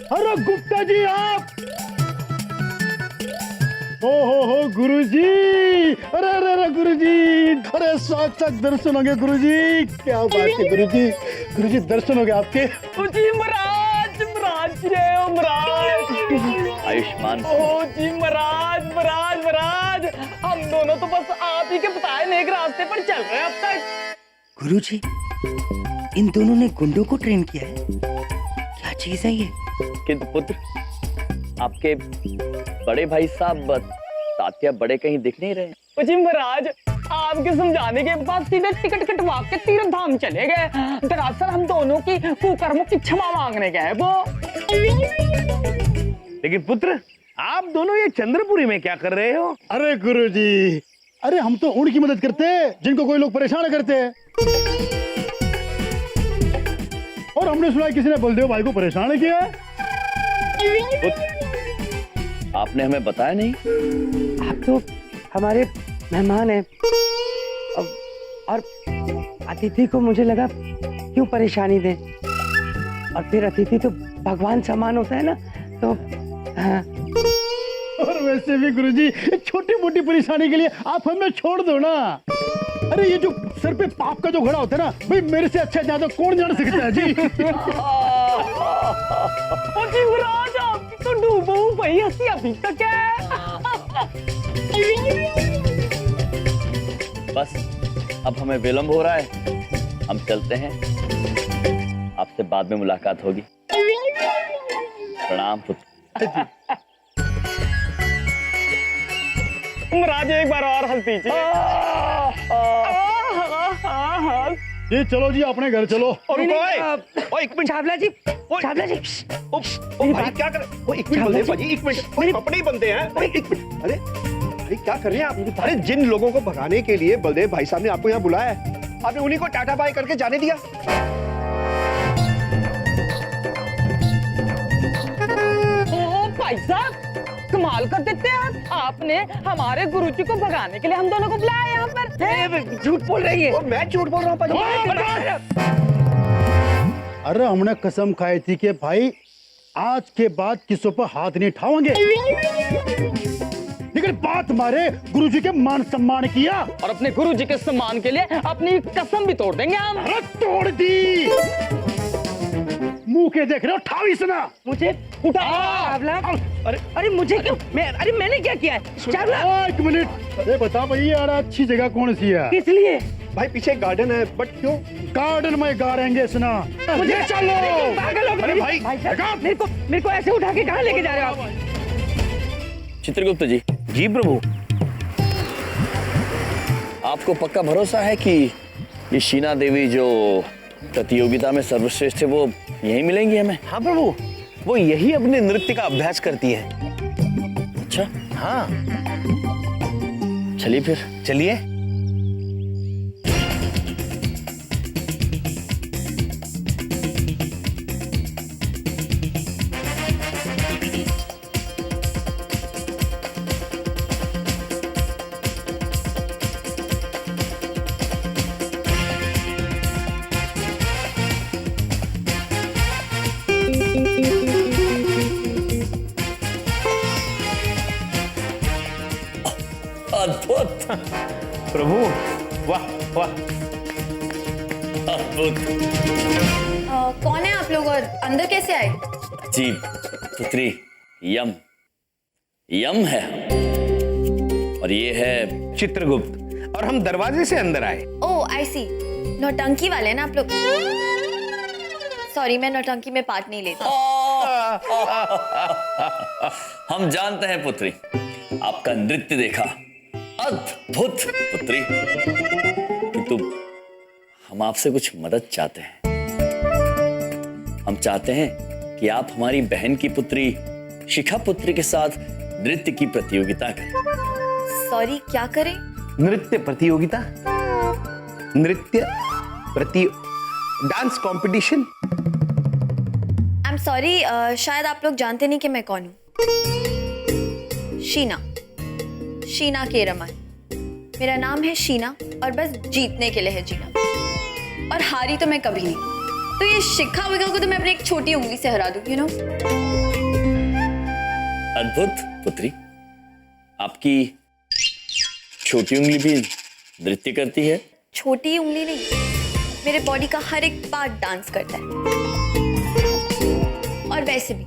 अरे गुप्ता जी आप। हो गुरुजी। अरे अरे अरे गुरुजी, अरे साक्षात दर्शन हो गए गुरुजी। क्या बात है गुरुजी। गुरुजी दर्शन हो गए आपके। जी महाराज, महाराज जय हो महाराज। आयुष्मान। ओ जी महाराज, महाराज महाराज हम दोनों तो बस आप ही के बताए नेक रास्ते पर चल रहे हैं अब तक। गुरुजी, इन दोनों ने गुंडों को ट्रेन किया है, क्या चीज है ये? किंतु पुत्र, आपके बड़े भाई साहब तात्या बड़े कहीं दिख नहीं रहे। जी महाराज, आपके समझाने के बाद सीधे टिकट कटवा के तीर्थ धाम चले गए। दरअसल हम दोनों की कुकर्मों की क्षमा मांगने गए वो। लेकिन पुत्र, आप दोनों ये चंद्रपुरी में क्या कर रहे हो? अरे गुरुजी, अरे हम तो उनकी मदद करते हैं जिनको कोई लोग परेशान करते हैं। और हमने सुना किसी ने बलदेव भाई को परेशान किया है। पुत्र, आपने हमें बताया नहीं। आप तो हमारे मेहमान हैं और अतिथि को मुझे लगा क्यों परेशानी दे, और फिर अतिथि तो भगवान समान होता है ना, तो हाँ। और वैसे भी गुरुजी, छोटी मोटी परेशानी के लिए आप हमें छोड़ दो ना। अरे ये जो सर पे पाप का जो घड़ा होता है ना, भाई मेरे से अच्छा ज्यादा कौन जान सकता है जी। जी महाराज, आपकी तो डूबो भाई हंसी अभी तक है। बस अब हमें विलंब हो रहा है, हम चलते हैं। आपसे बाद में मुलाकात होगी। प्रणाम पुत्र। महाराज एक बार और हंस दीजिए। ये चलो जी, अपने घर चलो। और ओए, एक मिनट चावला जी, चावला जी, ओ भाई क्या कर, ओ एक मिनट बलदेव भाई, एक मिनट, ओए अपने ही बनते हैं। ओए एक मिनट, अरे भाई क्या कर रहे हैं आप? अरे जिन लोगों को भगाने के लिए बलदेव भाई साहब ने आपको यहाँ बुलाया है, आपने उन्हीं को टाटा बाय करके जाने दिया। ओ भाई साहब, कमाल कर देते हैं आपने हमारे गुरुजी को भगाने के लिए हम दोनों को बुलाया यहाँ पर। झूठ बोल रही है। मैं झूठ बोल रहा हूँ? अरे हमने कसम खाई थी कि भाई आज के बाद किसी पर हाथ नहीं उठाओगे, लेकिन बात हमारे गुरुजी के मान सम्मान किया, और अपने गुरुजी के सम्मान के लिए अपनी कसम भी तोड़ देंगे हम। अरे तोड़ दी। मुंह के देख रहे हो, ठावी सुना मुझे उठा। चावला, अरे मुझे क्यों? अरे मैंने क्या किया है? चावला, एक मिनट, अरे बता भाई यार, अच्छी जगह कौन सी है? किस लिए? भाई पीछे गार्डन है, बट क्यों? गार्डन में गाड़ेंगे सुना। मुझे चलो। पागल हो गए। अरे भाई, मेरे को ऐसे उठा के कहाँ लेके जा रहे हो आप? चित्रगुप्त जी। जी प्रभु। आपको पक्का भरोसा है कि ये शीना देवी जो प्रतियोगिता में सर्वश्रेष्ठ है वो यही मिलेंगी हमें? हाँ प्रभु, वो यही अपने नृत्य का अभ्यास करती है। अच्छा, हाँ चलिए फिर। चलिए। अद्भुत प्रभु, वाह वाह, अद्भुत। कौन है आप लोग और अंदर कैसे आए? जी पुत्री, यम यम है और ये है चित्रगुप्त, और हम दरवाजे से अंदर आए। ओह आई सी, नौटंकी वाले हैं ना आप लोग। सॉरी, मैं नौटंकी में पार्ट नहीं लेता। हम जानते हैं पुत्री, आपका नृत्य देखा, अद्भुत पुत्री, किंतु हम आपसे कुछ मदद चाहते हैं। हम चाहते हैं कि आप हमारी बहन की पुत्री शिखा पुत्री के साथ नृत्य की प्रतियोगिता करें। सॉरी, क्या करें? नृत्य प्रतियोगिता, dance competition. I am sorry, शायद आप लोग जानते नहीं कि मैं कौन हूँ। शीना केरमन। मेरा नाम है शीना, और बस जीतने के लिए है जीना, और हारी तो मैं कभी नहीं। तो ये शिखा विखा को तो मैं अपनी एक छोटी उंगली से हरा दूं, यू नो। अद्भुत पुत्री, आपकी छोटी उंगली भी नृत्य करती है? छोटी उंगली नहीं, मेरे बॉडी का हर एक पार्ट डांस करता है। और वैसे भी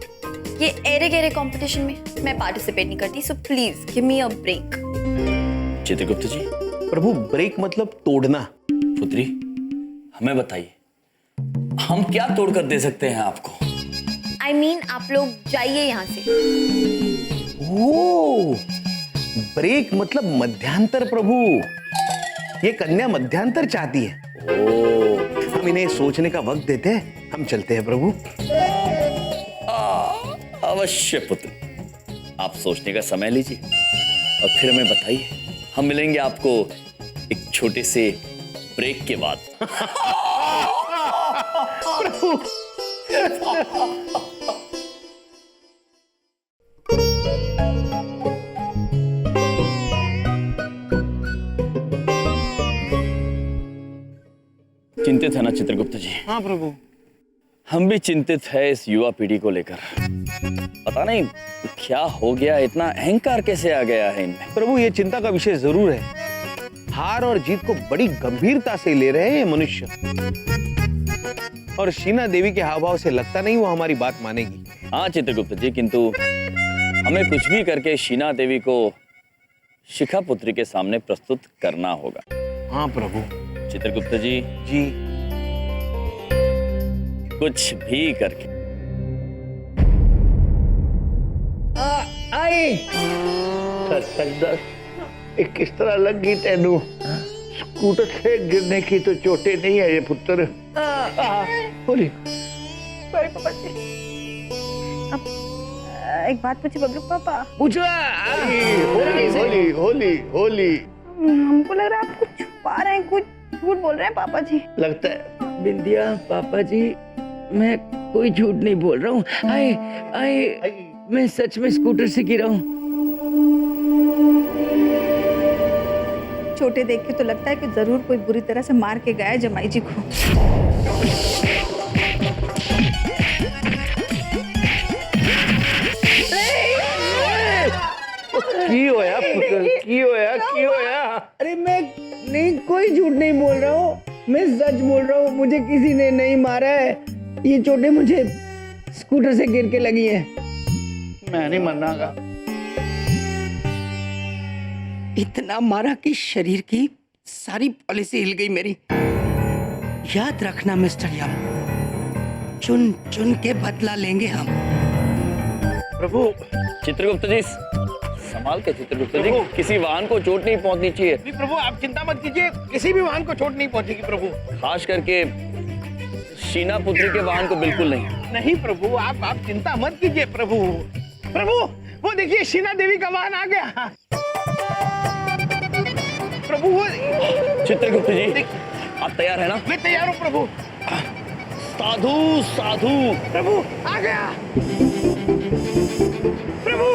ये एरे गेरे कंपटीशन में मैं पार्टिसिपेट नहीं करती, so please give me a break. Chitragupta ji. प्रभु ब्रेक मतलब तोड़ना। पुत्री, हमें बताइए, हम क्या तोड़ कर दे सकते हैं आपको? I mean, आप लोग जाइए यहाँ से। ओ, ब्रेक मतलब मध्यांतर प्रभु। ये कन्या मध्यांतर चाहती है। हम इन्हें सोचने का वक्त देते हैं, हम चलते हैं प्रभु। अवश्य पुत्र, आप सोचने का समय लीजिए और फिर हमें बताइए। हम मिलेंगे आपको एक छोटे से ब्रेक के बाद। चिंतित है ना चित्रगुप्त जी? हाँ प्रभु। हम भी चिंतित है इस युवा पीढ़ी को लेकर। पता नहीं क्या हो गया, इतना अहंकार कैसे आ गया है इनमें। प्रभु ये चिंता का विषय जरूर है। हार और जीत को बड़ी गंभीरता से ले रहे हैं ये मनुष्य, और शीना देवी के हाव भाव से लगता नहीं वो हमारी बात मानेगी। हाँ चित्रगुप्त जी, किंतु हमें कुछ भी करके शीना देवी को शिखा पुत्री के सामने प्रस्तुत करना होगा। हाँ प्रभु। चित्रगुप्त जी, कुछ भी करके। किस तरह लग गई तेनू? स्कूटर से गिरने की तो चोटें नहीं है ये पुत्र। बोली। सॉरी पापा जी। अब एक बात पूछे बबलू पापा। पूछो। होली होली होली। हमको लग रहा है आप कुछ छुपा रहे हैं, कुछ झूठ बोल रहे हैं पापा जी। लगता है। बिंदिया पापा जी, मैं कोई झूठ नहीं बोल रहा हूँ। आए मैं सच में स्कूटर से गिरा हूँ। छोटे देख के तो लगता है कि जरूर कोई बुरी तरह से मार के गया है जमाई जी को। की होया पुत्र, की होया? अरे मैं नहीं, कोई झूठ नहीं बोल रहा हूँ, मैं सच बोल रहा हूँ। मुझे किसी ने नहीं मारा है, ये चोटें मुझे स्कूटर से गिर के लगी हैं। मैं नहीं मरनागा। इतना मारा कि शरीर की सारी पॉलिसी हिल गई मेरी। याद रखना मिस्टर यम, चुन चुन के बदला लेंगे हम। प्रभु। चित्रगुप्त जी, संभाल के चित्रगुप्त जी, किसी वाहन को चोट नहीं पहुंचनी चाहिए। नहीं प्रभु, आप चिंता मत कीजिए, किसी भी वाहन को चोट नहीं पहुंचेगी प्रभु। खास करके शीना पुत्री के वाहन को बिल्कुल नहीं। नहीं प्रभु, आप चिंता मत कीजिए प्रभु। प्रभु वो देखिए, शीना देवी का वाहन आ गया। प्रभु वो। चित्रगुप्त जी, आप तैयार है ना? मैं तैयार हूँ प्रभु। साधु साधु। प्रभु आ गया। प्रभु।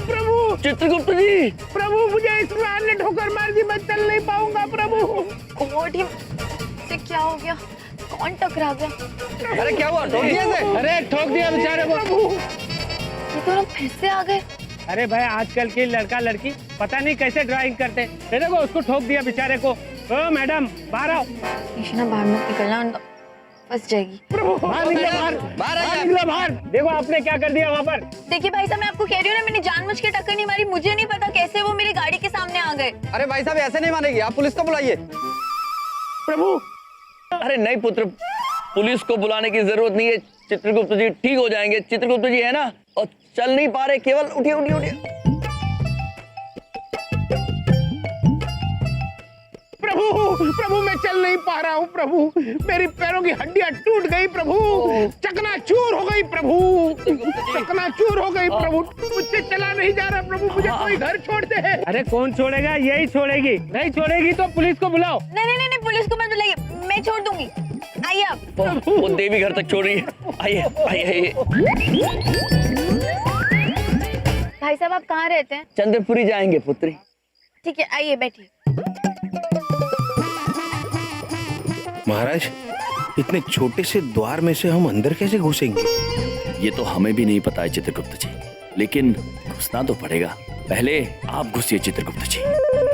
प्रभु। चित्रगुप्त जी। प्रभु मुझे इस वाहन ने ठोकर मार दी, मैं चल नहीं पाऊंगा प्रभु। से क्या हो गया? कौन टकरा गया? अरे क्या हुआ? ठोक दिया इसे? अरे ठोक दिया बेचारे को। ये तो लोग फिर से आ गए। अरे भाई, आजकल के लड़का लड़की पता नहीं कैसे ड्राइविंग करते हैं। देखो उसको ठोक दिया बेचारे को। ओ मैडम बाहर आओ। निशा बाहर मत निकलना, फंस जाएगी। बाहर निकलो, बाहर निकलो, बाहर। देखो आपने क्या कर दिया वहाँ पर। देखिए भाई साहब, मैं आपको कह रही हूँ ना, मैंने जानबूझ के टक्कर नहीं मारी। मुझे नहीं पता कैसे वो मेरी गाड़ी के सामने आ गए। अरे भाई साहब, ऐसे नहीं मानेगी, आप पुलिस को बुलाइए। प्रभु। अरे नहीं पुत्र, पुलिस को बुलाने की जरूरत नहीं है। चित्रगुप्त जी ठीक हो जाएंगे। चित्रगुप्त जी है ना, और चल नहीं पा रहे, केवल उठिए उठिए उठिए। प्रभु मैं चल नहीं पा रहा हूँ प्रभु। मेरी पैरों की हड्डियां टूट गई प्रभु। चकनाचूर हो गई प्रभु। चकनाचूर हो गई प्रभु। मुझसे चला नहीं जा रहा प्रभु। मुझे कोई घर छोड़ दे। अरे कौन छोड़ेगा? यही छोड़ेगी। नहीं छोड़ेगी तो पुलिस को बुलाओ। नहीं, पुलिस को मत बुलाइए, मैं छोड़ दूंगी। आइए आप। वो देवी घर तक छोड़ रही है। आइए आइए। भाई साहब, आप कहाँ रहते हैं? चंद्रपुरी जाएंगे पुत्री। ठीक है, आइए बैठिए। महाराज, इतने छोटे से द्वार में से हम अंदर कैसे घुसेंगे? ये तो हमें भी नहीं पता है चित्रगुप्त जी, लेकिन घुसना तो पड़ेगा। पहले आप घुसिए चित्रगुप्त जी।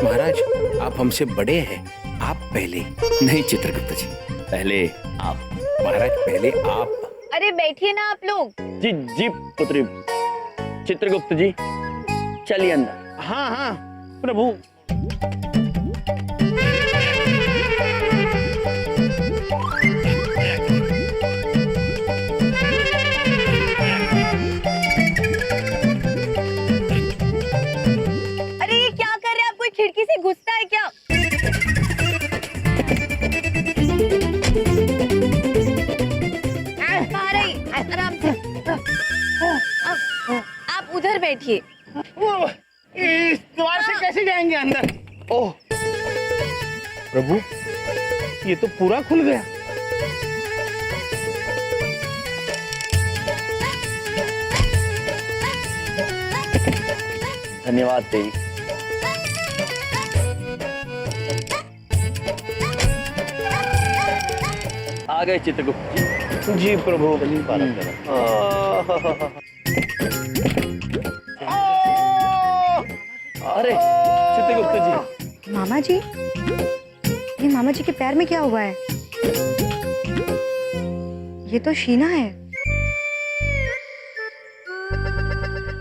महाराज, आप हमसे बड़े हैं, आप पहले। नहीं चित्रगुप्त जी, पहले आप। महाराज पहले आप। अरे बैठिए ना आप लोग। जी जी पुत्री। चित्रगुप्त जी चलिए अंदर। हाँ हाँ प्रभु। अरे ये क्या कर रहे हैं आप? कोई खिड़की से घुसता है क्या? बाहर आइए, आराम से। आप उधर बैठिए। इस द्वार से कैसे जाएंगे अंदर? ओह प्रभु, ये तो पूरा खुल गया। धन्यवाद देवी। आ गए चित्रगुप्त जी। जी प्रभु। अरे चित्रगुप्त जी। मामा जी, ये मामा जी के पैर में क्या हुआ है? ये तो शीना है।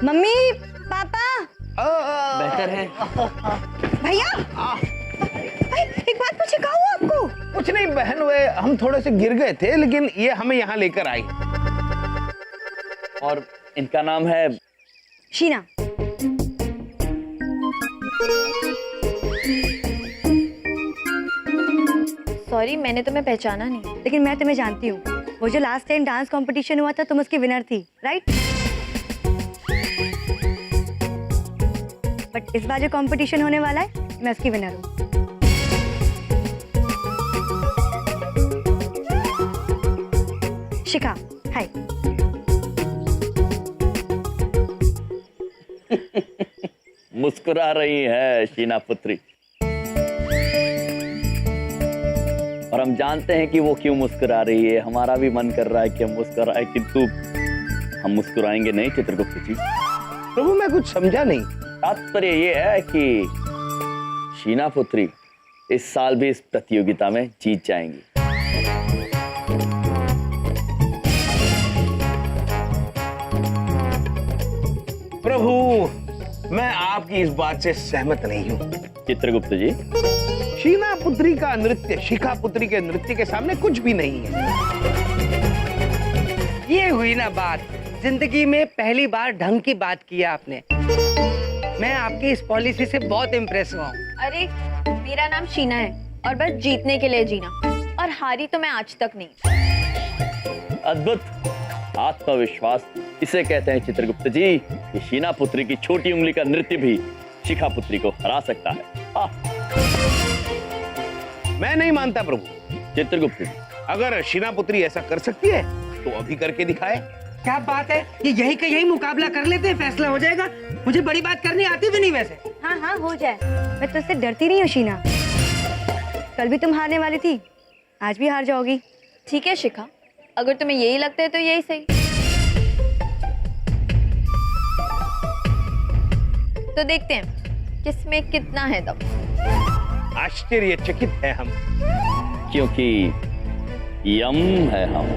मम्मी, पापा। बेहतर है। भैया, एक बात पूछे, कहा हुआ आपको? कुछ नहीं बहन, वे हम थोड़े से गिर गए थे, लेकिन ये हमें यहाँ लेकर आई। और इनका नाम है शीना। सॉरी, मैंने तुम्हें पहचाना नहीं। लेकिन मैं तुम्हें जानती हूँ। वो जो लास्ट टाइम डांस कंपटीशन हुआ था, तुम उसकी विनर थी, राइट? बट इस बार जो कंपटीशन होने वाला है, मैं उसकी विनर हूँ। शिखा, हाय। मुस्कुरा रही है शीना पुत्री। और हम जानते हैं कि वो क्यों मुस्कुरा रही है। हमारा भी मन कर रहा है कि हम मुस्कुराए, किंतु हम मुस्कुराएंगे नहीं चित्रगुप्त जी। प्रभु मैं कुछ समझा नहीं। तात्पर्य ये है कि शीना पुत्री इस साल भी इस प्रतियोगिता में जीत जाएंगी। प्रभु मैं आपकी इस बात से सहमत नहीं हूँ। चित्रगुप्त जी, शीना पुत्री का नृत्य शिखा पुत्री के नृत्य के सामने कुछ भी नहीं है। ये हुई ना बात। जिंदगी में पहली बार ढंग की बात की है आपने। मैं आपकी इस पॉलिसी से बहुत इम्प्रेस हुआ हूँ। अरे, मेरा नाम शीना है और बस जीतने के लिए जीना, और हारी तो मैं आज तक नहीं। अद्भुत आत्मविश्वास इसे कहते हैं चित्रगुप्त जी। कि शीना पुत्री की छोटी उंगली का नृत्य भी शिखा पुत्री को हरा सकता है। मैं नहीं मानता प्रभु। चित्रगुप्त जी, अगर शीना पुत्री ऐसा कर सकती है तो अभी करके दिखाए। क्या बात है, ये यही का यही मुकाबला कर लेते हैं, फैसला हो जाएगा। मुझे बड़ी बात करनी आती भी नहीं वैसे। हाँ हाँ, हो जाए। मैं तुझसे डरती नहीं हूँ शीना। कल भी तुम हारने वाली थी, आज भी हार जाओगी। ठीक है शिखा, अगर तुम्हें यही लगता है तो यही सही। तो देखते हैं किसमें कितना है दम। आश्चर्यचकित है हम, क्योंकि यम है हम।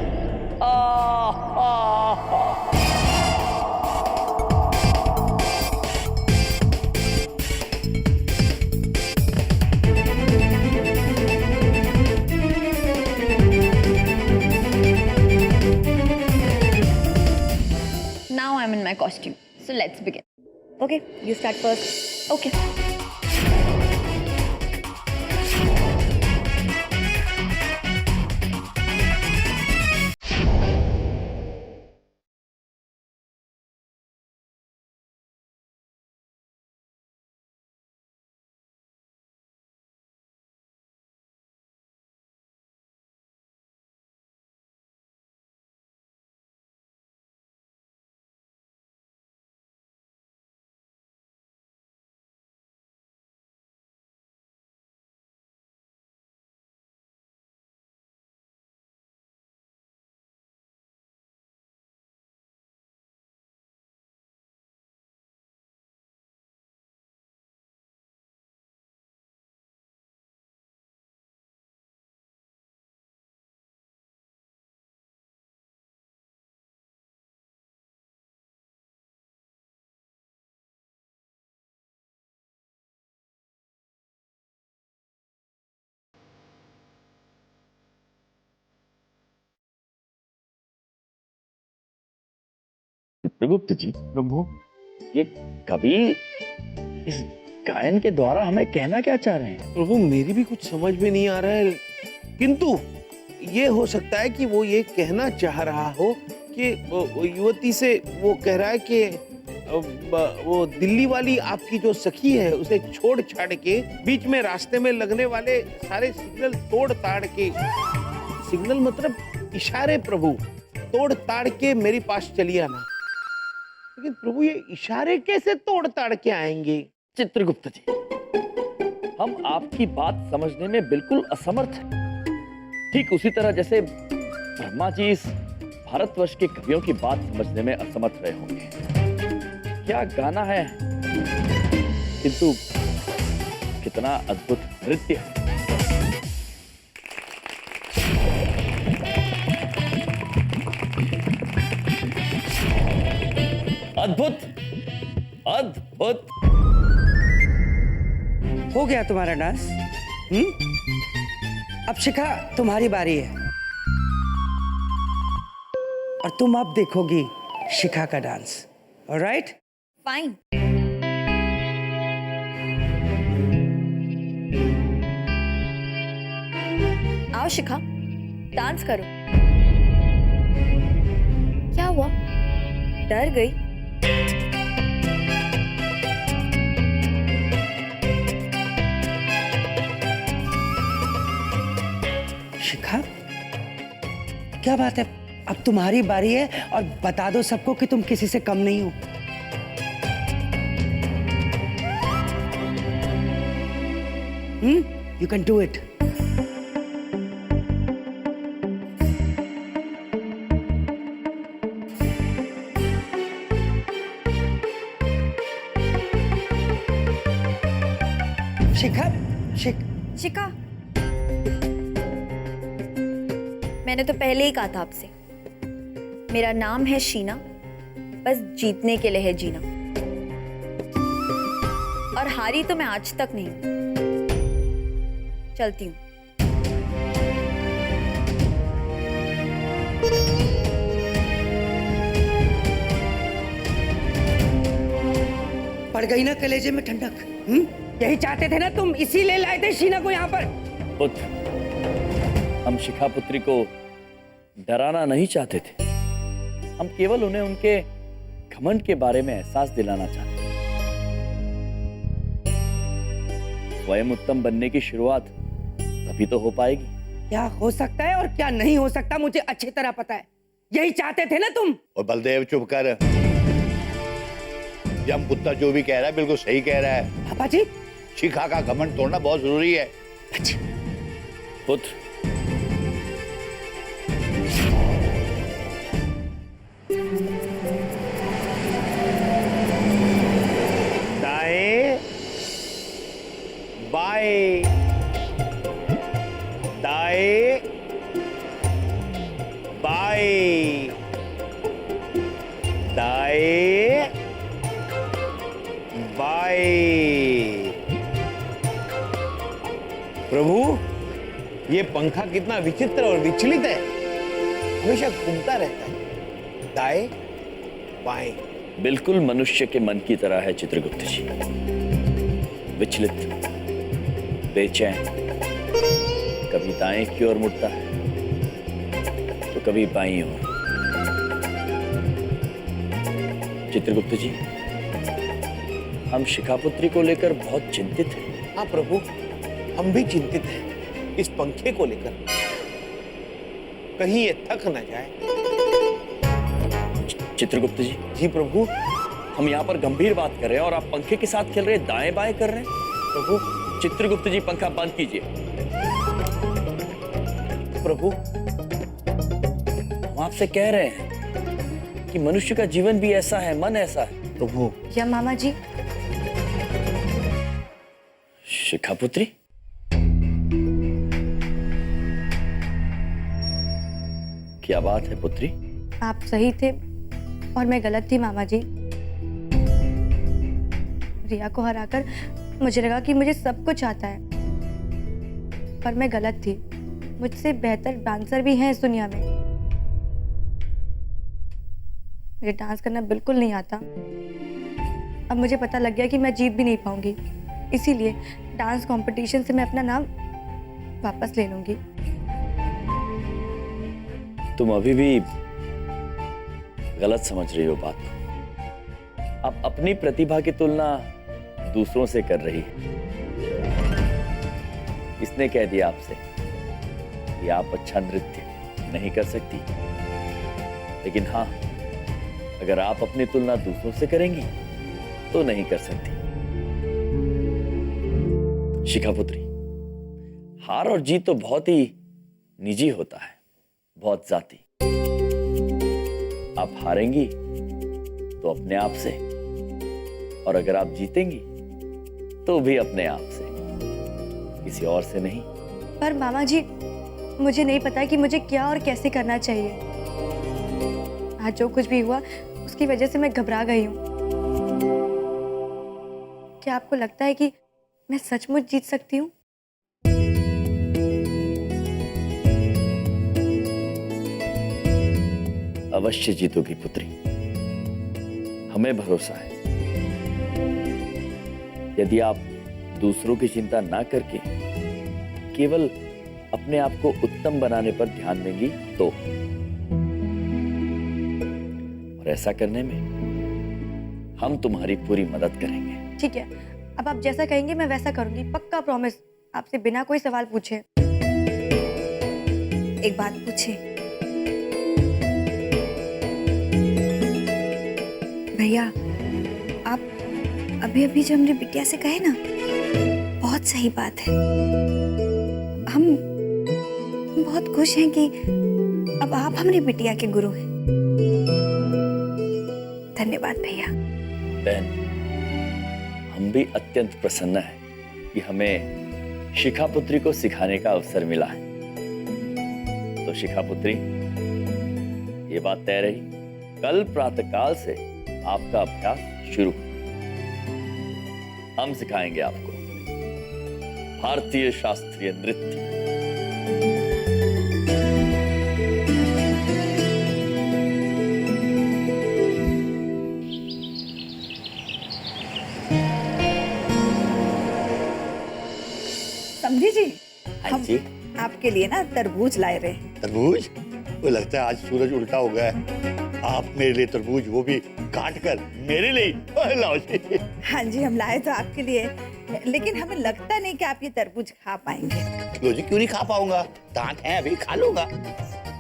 Now I'm in my costume. So let's begin. Okay, you start first. Okay. Chitragupta ji, प्रभु, ये कवि इस गायन के द्वारा हमें कहना क्या चाह रहे हैं? प्रभु मेरी भी कुछ समझ में नहीं आ रहा है, किंतु ये हो सकता है कि वो ये कहना चाह रहा हो कि वो युवती से वो कह रहा है कि वो दिल्ली वाली आपकी जो सखी है उसे छोड़ छाड़ के बीच में रास्ते में लगने वाले सारे सिग्नल तोड़ ताड़ के, सिग्नल मतलब इशारे प्रभु, तोड़ ताड़ के मेरे पास चली आना। लेकिन प्रभु ये इशारे कैसे तोड़ ताड़ के आएंगे? चित्रगुप्त जी, हम आपकी बात समझने में बिल्कुल असमर्थ हैं। ठीक उसी तरह जैसे ब्रह्मा जी इस भारतवर्ष के कवियों की बात समझने में असमर्थ रहे होंगे। क्या गाना है, किंतु कितना अद्भुत नृत्य है। अद्भुत, अद्भुत। हो गया तुम्हारा डांस? अब शिखा तुम्हारी बारी है और तुम अब देखोगी शिखा का डांस। ऑलराइट? फाइन। आओ शिखा, डांस करो। क्या हुआ, डर गई? शिखा, क्या बात है, अब तुम्हारी बारी है और बता दो सबको कि तुम किसी से कम नहीं हो। You can do it. शिखा, शिखा, मैंने तो पहले ही कहा था आपसे, मेरा नाम है शीना, बस जीतने के लिए है जीना। और हारी तो मैं आज तक नहीं हूं। चलती हूँ। पड़ गई ना कलेजे में ठंडक? यही चाहते थे ना तुम, इसीलिए लाए थे शीना को यहाँ पर। पुत्र, हम शिखा पुत्री को डराना नहीं चाहते थे, हम केवल उन्हें उनके घमंड के बारे में एहसास दिलाना चाहते थे। स्वयं उत्तम बनने की शुरुआत तभी तो हो पाएगी। क्या हो सकता है और क्या नहीं हो सकता मुझे अच्छी तरह पता है। यही चाहते थे ना तुम। और बलदेव चुप कर, यम पुत्र जो भी कह रहा है बिल्कुल सही कह रहा है। पापा जी, शिखा का घमंड तोड़ना बहुत जरूरी है। पुत्र, दाएं बाएं, दाएं बाएं, दाएं बाएं। प्रभु, ये पंखा कितना विचित्र और विचलित है, हमेशा घूमता रहता है, दाएं बाएं। बिल्कुल मनुष्य के मन की तरह है चित्रगुप्त जी, विचलित, बेचैन, कभी दाएं की ओर मुड़ता है तो कभी बाईं ओर। चित्रगुप्त जी, हम शिखापुत्री को लेकर बहुत चिंतित हैं। हाँ प्रभु, हम भी चिंतित हैं इस पंखे को लेकर, कहीं ये थक न जाए। चित्रगुप्त जी। जी प्रभु। हम यहाँ पर गंभीर बात कर रहे हैं और आप पंखे के साथ खेल रहे हैं, दाएं बाएं कर रहे हैं। प्रभु। चित्रगुप्त जी, पंखा बंद कीजिए। प्रभु, हम आपसे कह रहे हैं कि मनुष्य का जीवन भी ऐसा है, मन ऐसा है। प्रभु। या मामा जी। शिखापुत्री, क्या बात है पुत्री? आप सही थे और मैं गलत थी मामा जी। रिया को हराकर मुझे लगा कि मुझे सब कुछ आता है, पर मैं गलत थी। मुझसे बेहतर डांसर भी हैं इस दुनिया में। मुझे डांस करना बिल्कुल नहीं आता। अब मुझे पता लग गया कि मैं जीत भी नहीं पाऊंगी, इसीलिए डांस कंपटीशन से मैं अपना नाम वापस ले लूंगी। तुम अभी भी गलत समझ रही हो बात को। आप अपनी प्रतिभा की तुलना दूसरों से कर रही है। किसने कह दिया आपसे कि आप अच्छा नृत्य नहीं कर सकती? लेकिन हाँ, अगर आप अपनी तुलना दूसरों से करेंगी तो नहीं कर सकती। शिखा पुत्री, हार और जीत तो बहुत ही निजी होता है, बहुत जाती। आप हारेंगी तो अपने आप से, और अगर आप जीतेंगी तो भी अपने आप से, किसी और से नहीं। पर मामा जी, मुझे नहीं पता कि मुझे क्या और कैसे करना चाहिए। आज जो कुछ भी हुआ उसकी वजह से मैं घबरा गई हूँ। क्या आपको लगता है कि मैं सचमुच जीत सकती हूँ? अवश्य जीतोगी पुत्री, हमें भरोसा है। यदि आप दूसरों की चिंता ना करके केवल अपने आप को उत्तम बनाने पर ध्यान देंगी तो, और ऐसा करने में हम तुम्हारी पूरी मदद करेंगे। ठीक है, अब आप जैसा कहेंगे मैं वैसा करूंगी, पक्का प्रॉमिस, आपसे बिना कोई सवाल पूछे। एक बात पूछे भैया, आप अभी अभी जो हमने बिटिया से कहे ना, बहुत सही बात है। हम बहुत खुश हैं कि अब आप हमारी बिटिया के गुरु हैं। धन्यवाद भैया। बहन, हम भी अत्यंत प्रसन्न हैं कि हमें शिखा पुत्री को सिखाने का अवसर मिला है। तो शिखा पुत्री, ये बात तय रही, कल प्रातःकाल से आपका अभ्यास शुरू। हम सिखाएंगे आपको भारतीय शास्त्रीय नृत्य। समझी जी, हाँ जी, आपके लिए ना तरबूज लाए रहे हैं। तरबूज? वो लगता है आज सूरज उल्टा हो गया है। आप मेरे लिए तरबूज, वो भी काट कर मेरे लिए लाओ जी। हाँ जी, हम लाए तो आपके लिए, लेकिन हमें लगता नहीं कि आप ये तरबूज खा पाएंगे। लो जी, क्यों नहीं खा पाऊंगा? दांत हैं अभी, खा लूंगा।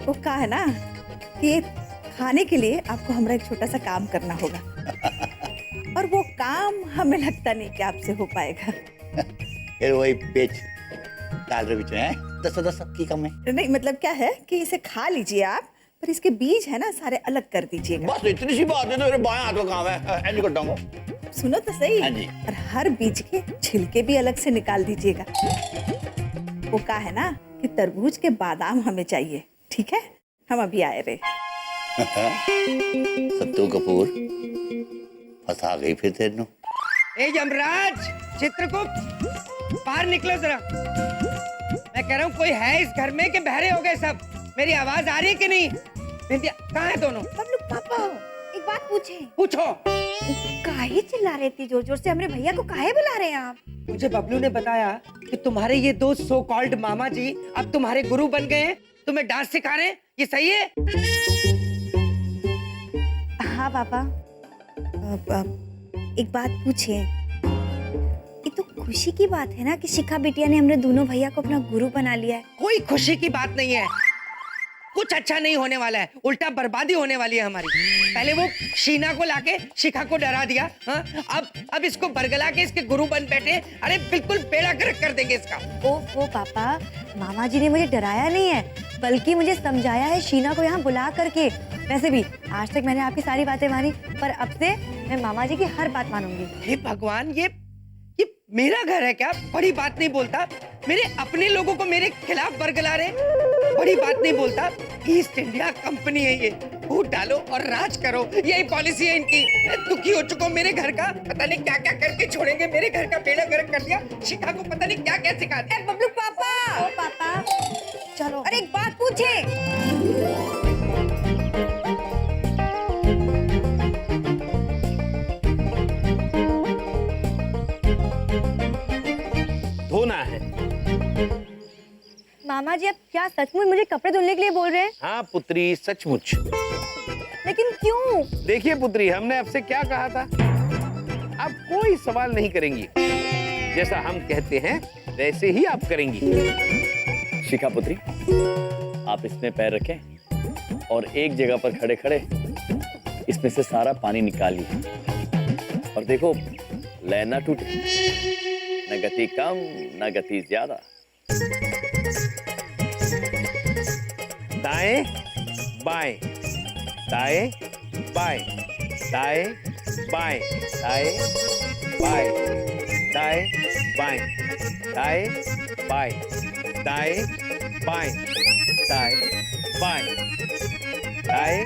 वो कहा है ना कि ये खाने के लिए आपको हमारा एक छोटा सा काम करना होगा। और वो काम हमें लगता नहीं कि आपसे हो पाएगा। फिर वही बेच डाल रहे बीच में 10 की कम है। नहीं, मतलब क्या है कि इसे खा लीजिए आप, पर इसके बीज है ना सारे अलग कर दीजिएगा। बस इतनी सी बात है, तो मेरे बाएं हाथ का काम है, ऐसे कटाऊंगा। सुनो तो सही। हाँ जी। और हर बीज के छिलके भी अलग से निकाल दीजिएगा। वो कहा है ना कि तरबूज के बादाम हमें चाहिए। ठीक है, हम अभी आए रहे। सत्तू कपूर, फंसा गई फिर तेरे। ए यमराज, चित्रगुप्त, बाहर निकलो जरा। मैं कह रहा हूँ कोई है इस घर में कि बहरे हो गए सब? मेरी आवाज आ रही है कि नहीं? बिंदिया, कहाँ है दोनों? बबलू पापा, एक बात पूछे। पूछो। काहे चिल्ला रहे थे जोर जोर से? हमरे भैया को काहे बुला रहे हैं आप? मुझे बबलू ने बताया कि तुम्हारे ये दो सो कॉल्ड मामा जी अब तुम्हारे गुरु बन गए हैं, तुम्हें डांस सिखा रहे हैं, ये सही है? हाँ पापा। एक बात पूछे, ये तो खुशी की बात है ना कि शिखा बिटिया ने हमरे दोनों भैया को अपना गुरु बना लिया है। कोई खुशी की बात नहीं है, कुछ अच्छा नहीं होने वाला है, उल्टा बर्बादी होने वाली है हमारी। पहले वो शीना को लाके शिखा को डरा दिया, हाँ? अब इसको बरगला के इसके गुरु बन बैठे। अरे बिल्कुल बेड़ा गर्क कर देंगे इसका। ओ पापा, मामा जी ने मुझे डराया नहीं है, बल्कि मुझे समझाया है शीना को यहाँ बुला करके। वैसे भी आज तक मैंने आपकी सारी बातें मानी, पर अब से मैं मामा जी की हर बात मानूंगी। हे भगवान, ये मेरा घर है क्या? बड़ी बात नहीं बोलता, मेरे अपने लोगों को मेरे खिलाफ बरगला रहे। बड़ी बात नहीं बोलता। ईस्ट इंडिया कंपनी है ये, वोट डालो और राज करो, यही पॉलिसी है इनकी। मैं दुखी हो चुका हूँ मेरे घर का, पता नहीं क्या क्या करके छोड़ेंगे। मेरे घर का बेड़ा गर्क कर दिया, शिखा को पता नहीं क्या क्या सिखा दिया। बबलू पापा, ओ पापा, चलो। अरे एक बात पूछे। मामा जी, आप क्या सचमुच मुझे कपड़े धुलने के लिए बोल रहे हैं? हाँ पुत्री, सचमुच। लेकिन क्यों? देखिए पुत्री, हमने आपसे क्या कहा था? आप कोई सवाल नहीं करेंगी, जैसा हम कहते हैं वैसे ही आप करेंगी। शिखा पुत्री, आप इसमें पैर रखें और एक जगह पर खड़े खड़े इसमें से सारा पानी निकालिए और देखो लय ना टूटे, न गति कम न गति ज्यादा। दाएं बाएं, दाएं बाएं, दाएं बाएं, दाएं बाएं, दाएं बाएं, दाएं बाएं, दाएं बाएं, दाएं बाएं, दाएं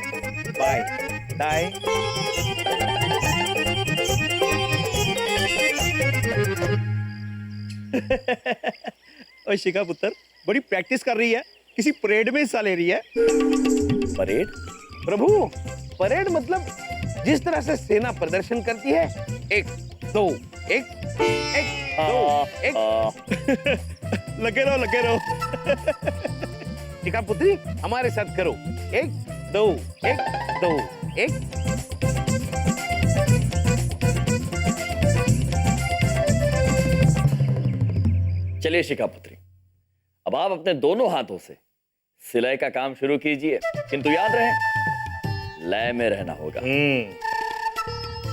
बाएं, दाएं। और शिखा पुत्र बड़ी प्रैक्टिस कर रही है, किसी परेड में हिस्सा ले रही है। परेड? प्रभु, परेड मतलब जिस तरह से सेना प्रदर्शन करती है, 1 2 1 1 2 1। लगे रहो, लगे रहो। शिखा पुत्री, हमारे साथ करो, 1 2 1 2 1। चलिए शिखा पुत्री, अब आप अपने दोनों हाथों से सिलाई का काम शुरू कीजिए, किंतु याद रहे लय में रहना होगा।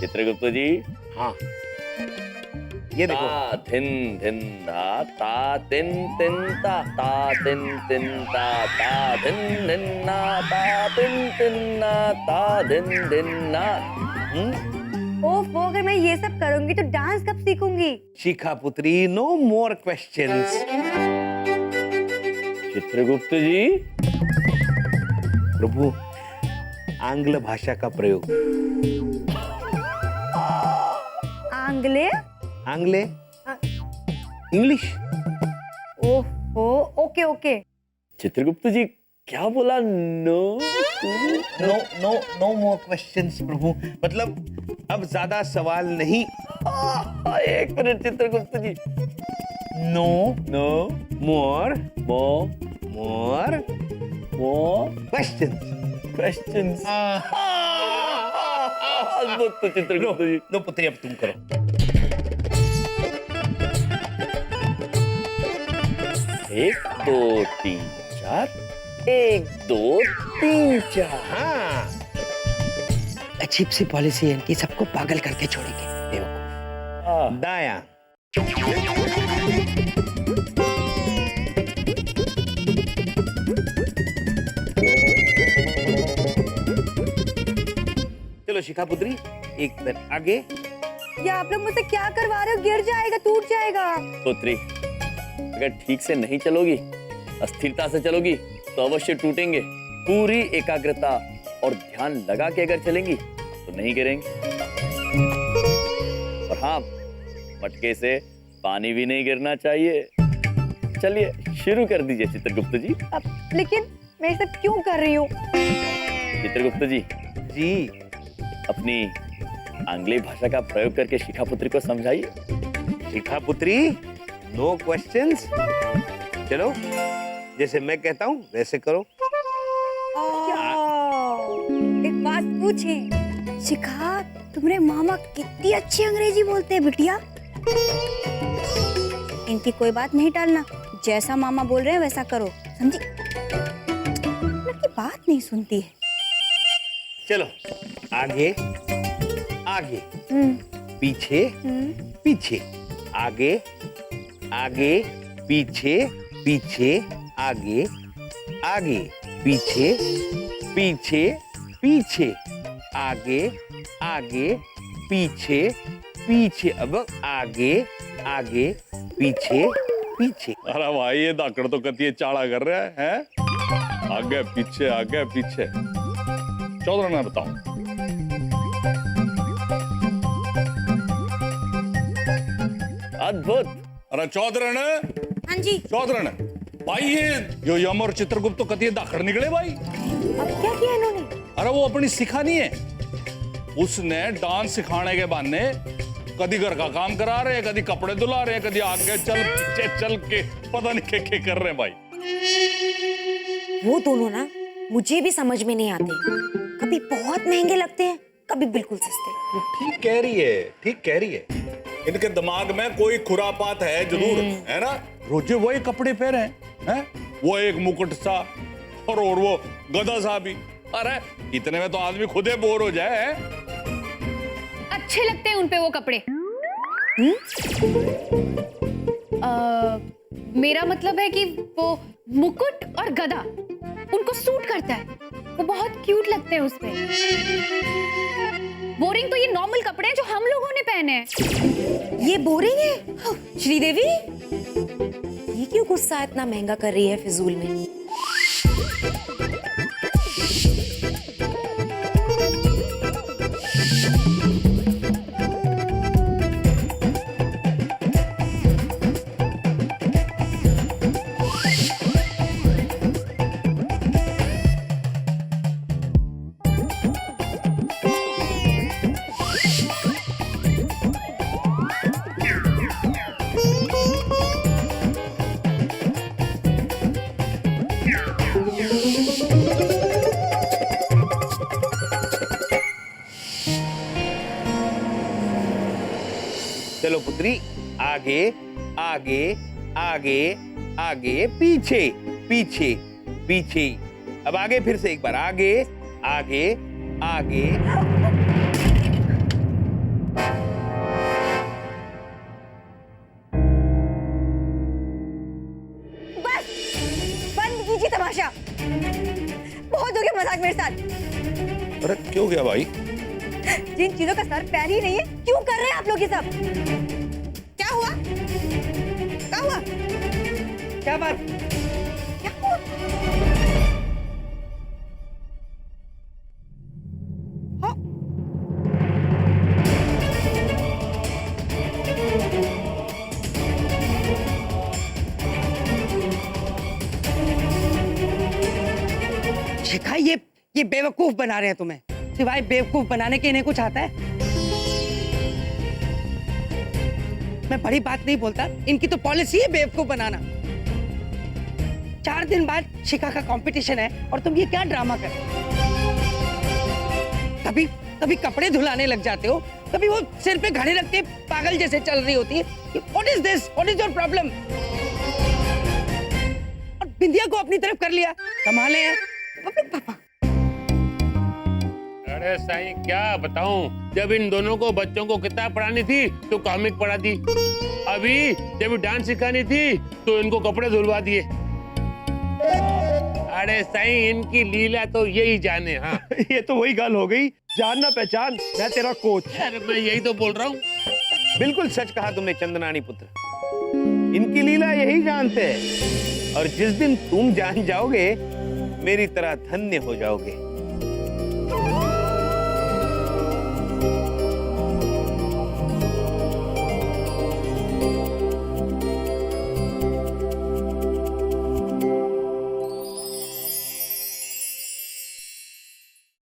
चित्रगुप्त जी। हाँ, ये देखो। ता थिन थिन धा, ता तिन तिन ता, ता तिन तिन ता, ता धिन धिन ना, ता तिन तिन ना, ता धिन धिन ना। ओफ, अगर मैं ये सब करूंगी तो डांस कब सीखूंगी? शिखा पुत्री, no more questions. Chitragupta ji. प्रभु, आंग्ल भाषा का प्रयोग। आंग्ले? आंग्ले? इंग्लिश। ओहो, ओके ओके। चित्रगुप्त जी क्या बोला? No no no no more questions प्रभु, मतलब अब ज्यादा सवाल नहीं। एक minute Chitragupta ji. No no more more more questions. अद्भुत चित्रगुप्त जी। नो पुत्री, अब तुम करो। 1 2 3 4, 1 2 3 4। हाँ, अजीब सी पॉलिसी है इनकी, सबको पागल करके छोड़ेंगे बेवकूफ। दायां। चलो शिखा पुत्री, एक पैर आगे। ये आप लोग मुझसे क्या करवा रहे हो? गिर जाएगा, टूट जाएगा। पुत्री, अगर ठीक से नहीं चलोगी, अस्थिरता से चलोगी तो अवश्य टूटेंगे। पूरी एकाग्रता और ध्यान लगा के अगर चलेंगी तो नहीं गिरेंगे। और हाँ, मटके से पानी भी नहीं गिरना चाहिए। चलिए शुरू कर दीजिए चित्रगुप्त जी। लेकिन मैं ये सब क्यों कर रही हूँ? चित्रगुप्त जी जी, अपनी आंग्लेय भाषा का प्रयोग करके शिखा पुत्री को समझाइए। शिखा पुत्री, नो क्वेश्चंस। चलो, जैसे मैं कहता हूँ वैसे करो। एक बात पूछे शिखा, तुम्हारे मामा कितनी अच्छी अंग्रेजी बोलते हैं बिटिया। इनकी कोई बात नहीं टालना, जैसा मामा बोल रहे हैं वैसा करो, समझी? इनकी बात नहीं सुनती है। चलो, आगे आगे, पीछे पीछे, आगे आगे, पीछे पीछे, आगे आगे, पीछे पीछे पीछे, आगे आगे, पीछे पीछे। अब आगे आगे, पीछे पीछे। अरे भाई, ये धाकड़ तो कतिये चाड़ा कर रहा है? आगे पीछे, आगे पीछे। चौधरी ने बताओ। अद्भुत। अरे चौधरी ने। हाँ जी। चौधरी ने भाई, ये यम और चित्रगुप्त तो कतिये धाकड़ निकले भाई। अब क्या किया इन्होंने? अरे वो अपनी सिखा नहीं है, उसने डांस सिखाने के बहाने कदी घर का काम करा रहे, कदी कपड़े धुला रहे, कदी आगे चल पीछे चल के पता नहीं क्या कर रहे हैं भाई। वो दोनों ना मुझे भी समझ में नहीं आते, कभी बहुत महंगे लगते हैं, कभी बिल्कुल सस्ते। ठीक कह रही है, ठीक कह रही है। इनके दिमाग में कोई खुरापात है जरूर, है ना? रोजे वही कपड़े पहने हैं, वो एक मुकुट सा और वो गधा सा भी। अरे इतने में तो आदमी खुद ही बोर हो जाए। अच्छे लगते हैं उन पे वो कपड़े। मेरा मतलब है कि वो मुकुट और गधा उनको सूट करता है, वो बहुत क्यूट लगते हैं उसपे। बोरिंग तो ये नॉर्मल कपड़े हैं जो हम लोगों ने पहने हैं। ये बोरिंग है? श्रीदेवी, ये क्यों गुस्सा इतना महंगा कर रही है फिजूल में? चलो पुत्री, आगे आगे आगे आगे, पीछे पीछे पीछे। अब आगे फिर से एक बार, आगे आगे आगे। बस बंद कीजिए तमाशा, बहुत हो गया मजाक मेरे साथ। अरे क्यों गया भाई? जिन चीजों का सर पैर ही नहीं है, क्यों कर रहे हैं आप लोग ये सब? क्या हुआ? क्या हुआ? क्या बात? क्या हुआ? हाँ? शिखा, ये बेवकूफ बना रहे हैं तुम्हें। सिवाय बेवकूफ बनाने के इन्हें कुछ आता है? मैं बड़ी बात नहीं बोलता, इनकी तो पॉलिसी है बेवकूफ बनाना। 4 दिन बाद शिखा का कंपटीशन है और तुम ये क्या ड्रामा कर? कभी कभी कपड़े धुलाने लग जाते हो, कभी वो सिर पे घड़े रख के पागल जैसे चल रही होती है। What is this? What is your problem? और बिंदिया को अपनी तरफ कर लिया, कमाल है यार। अरे साईं क्या बताऊं, जब इन दोनों को बच्चों को किताब पढ़ानी थी तो कॉमिक पढ़ा दी, अभी जब डांस सिखानी थी तो इनको कपड़े धुलवा दिए। अरे साईं, इनकी लीला तो यही जाने। हाँ ये तो वही गल हो गई, जान ना पहचान, मैं तेरा कोच। अरे मैं यही तो बोल रहा हूँ। बिल्कुल सच कहा तुमने चंदनानी पुत्र, इनकी लीला यही जानते हैं, और जिस दिन तुम जान जाओगे मेरी तरह धन्य हो जाओगे।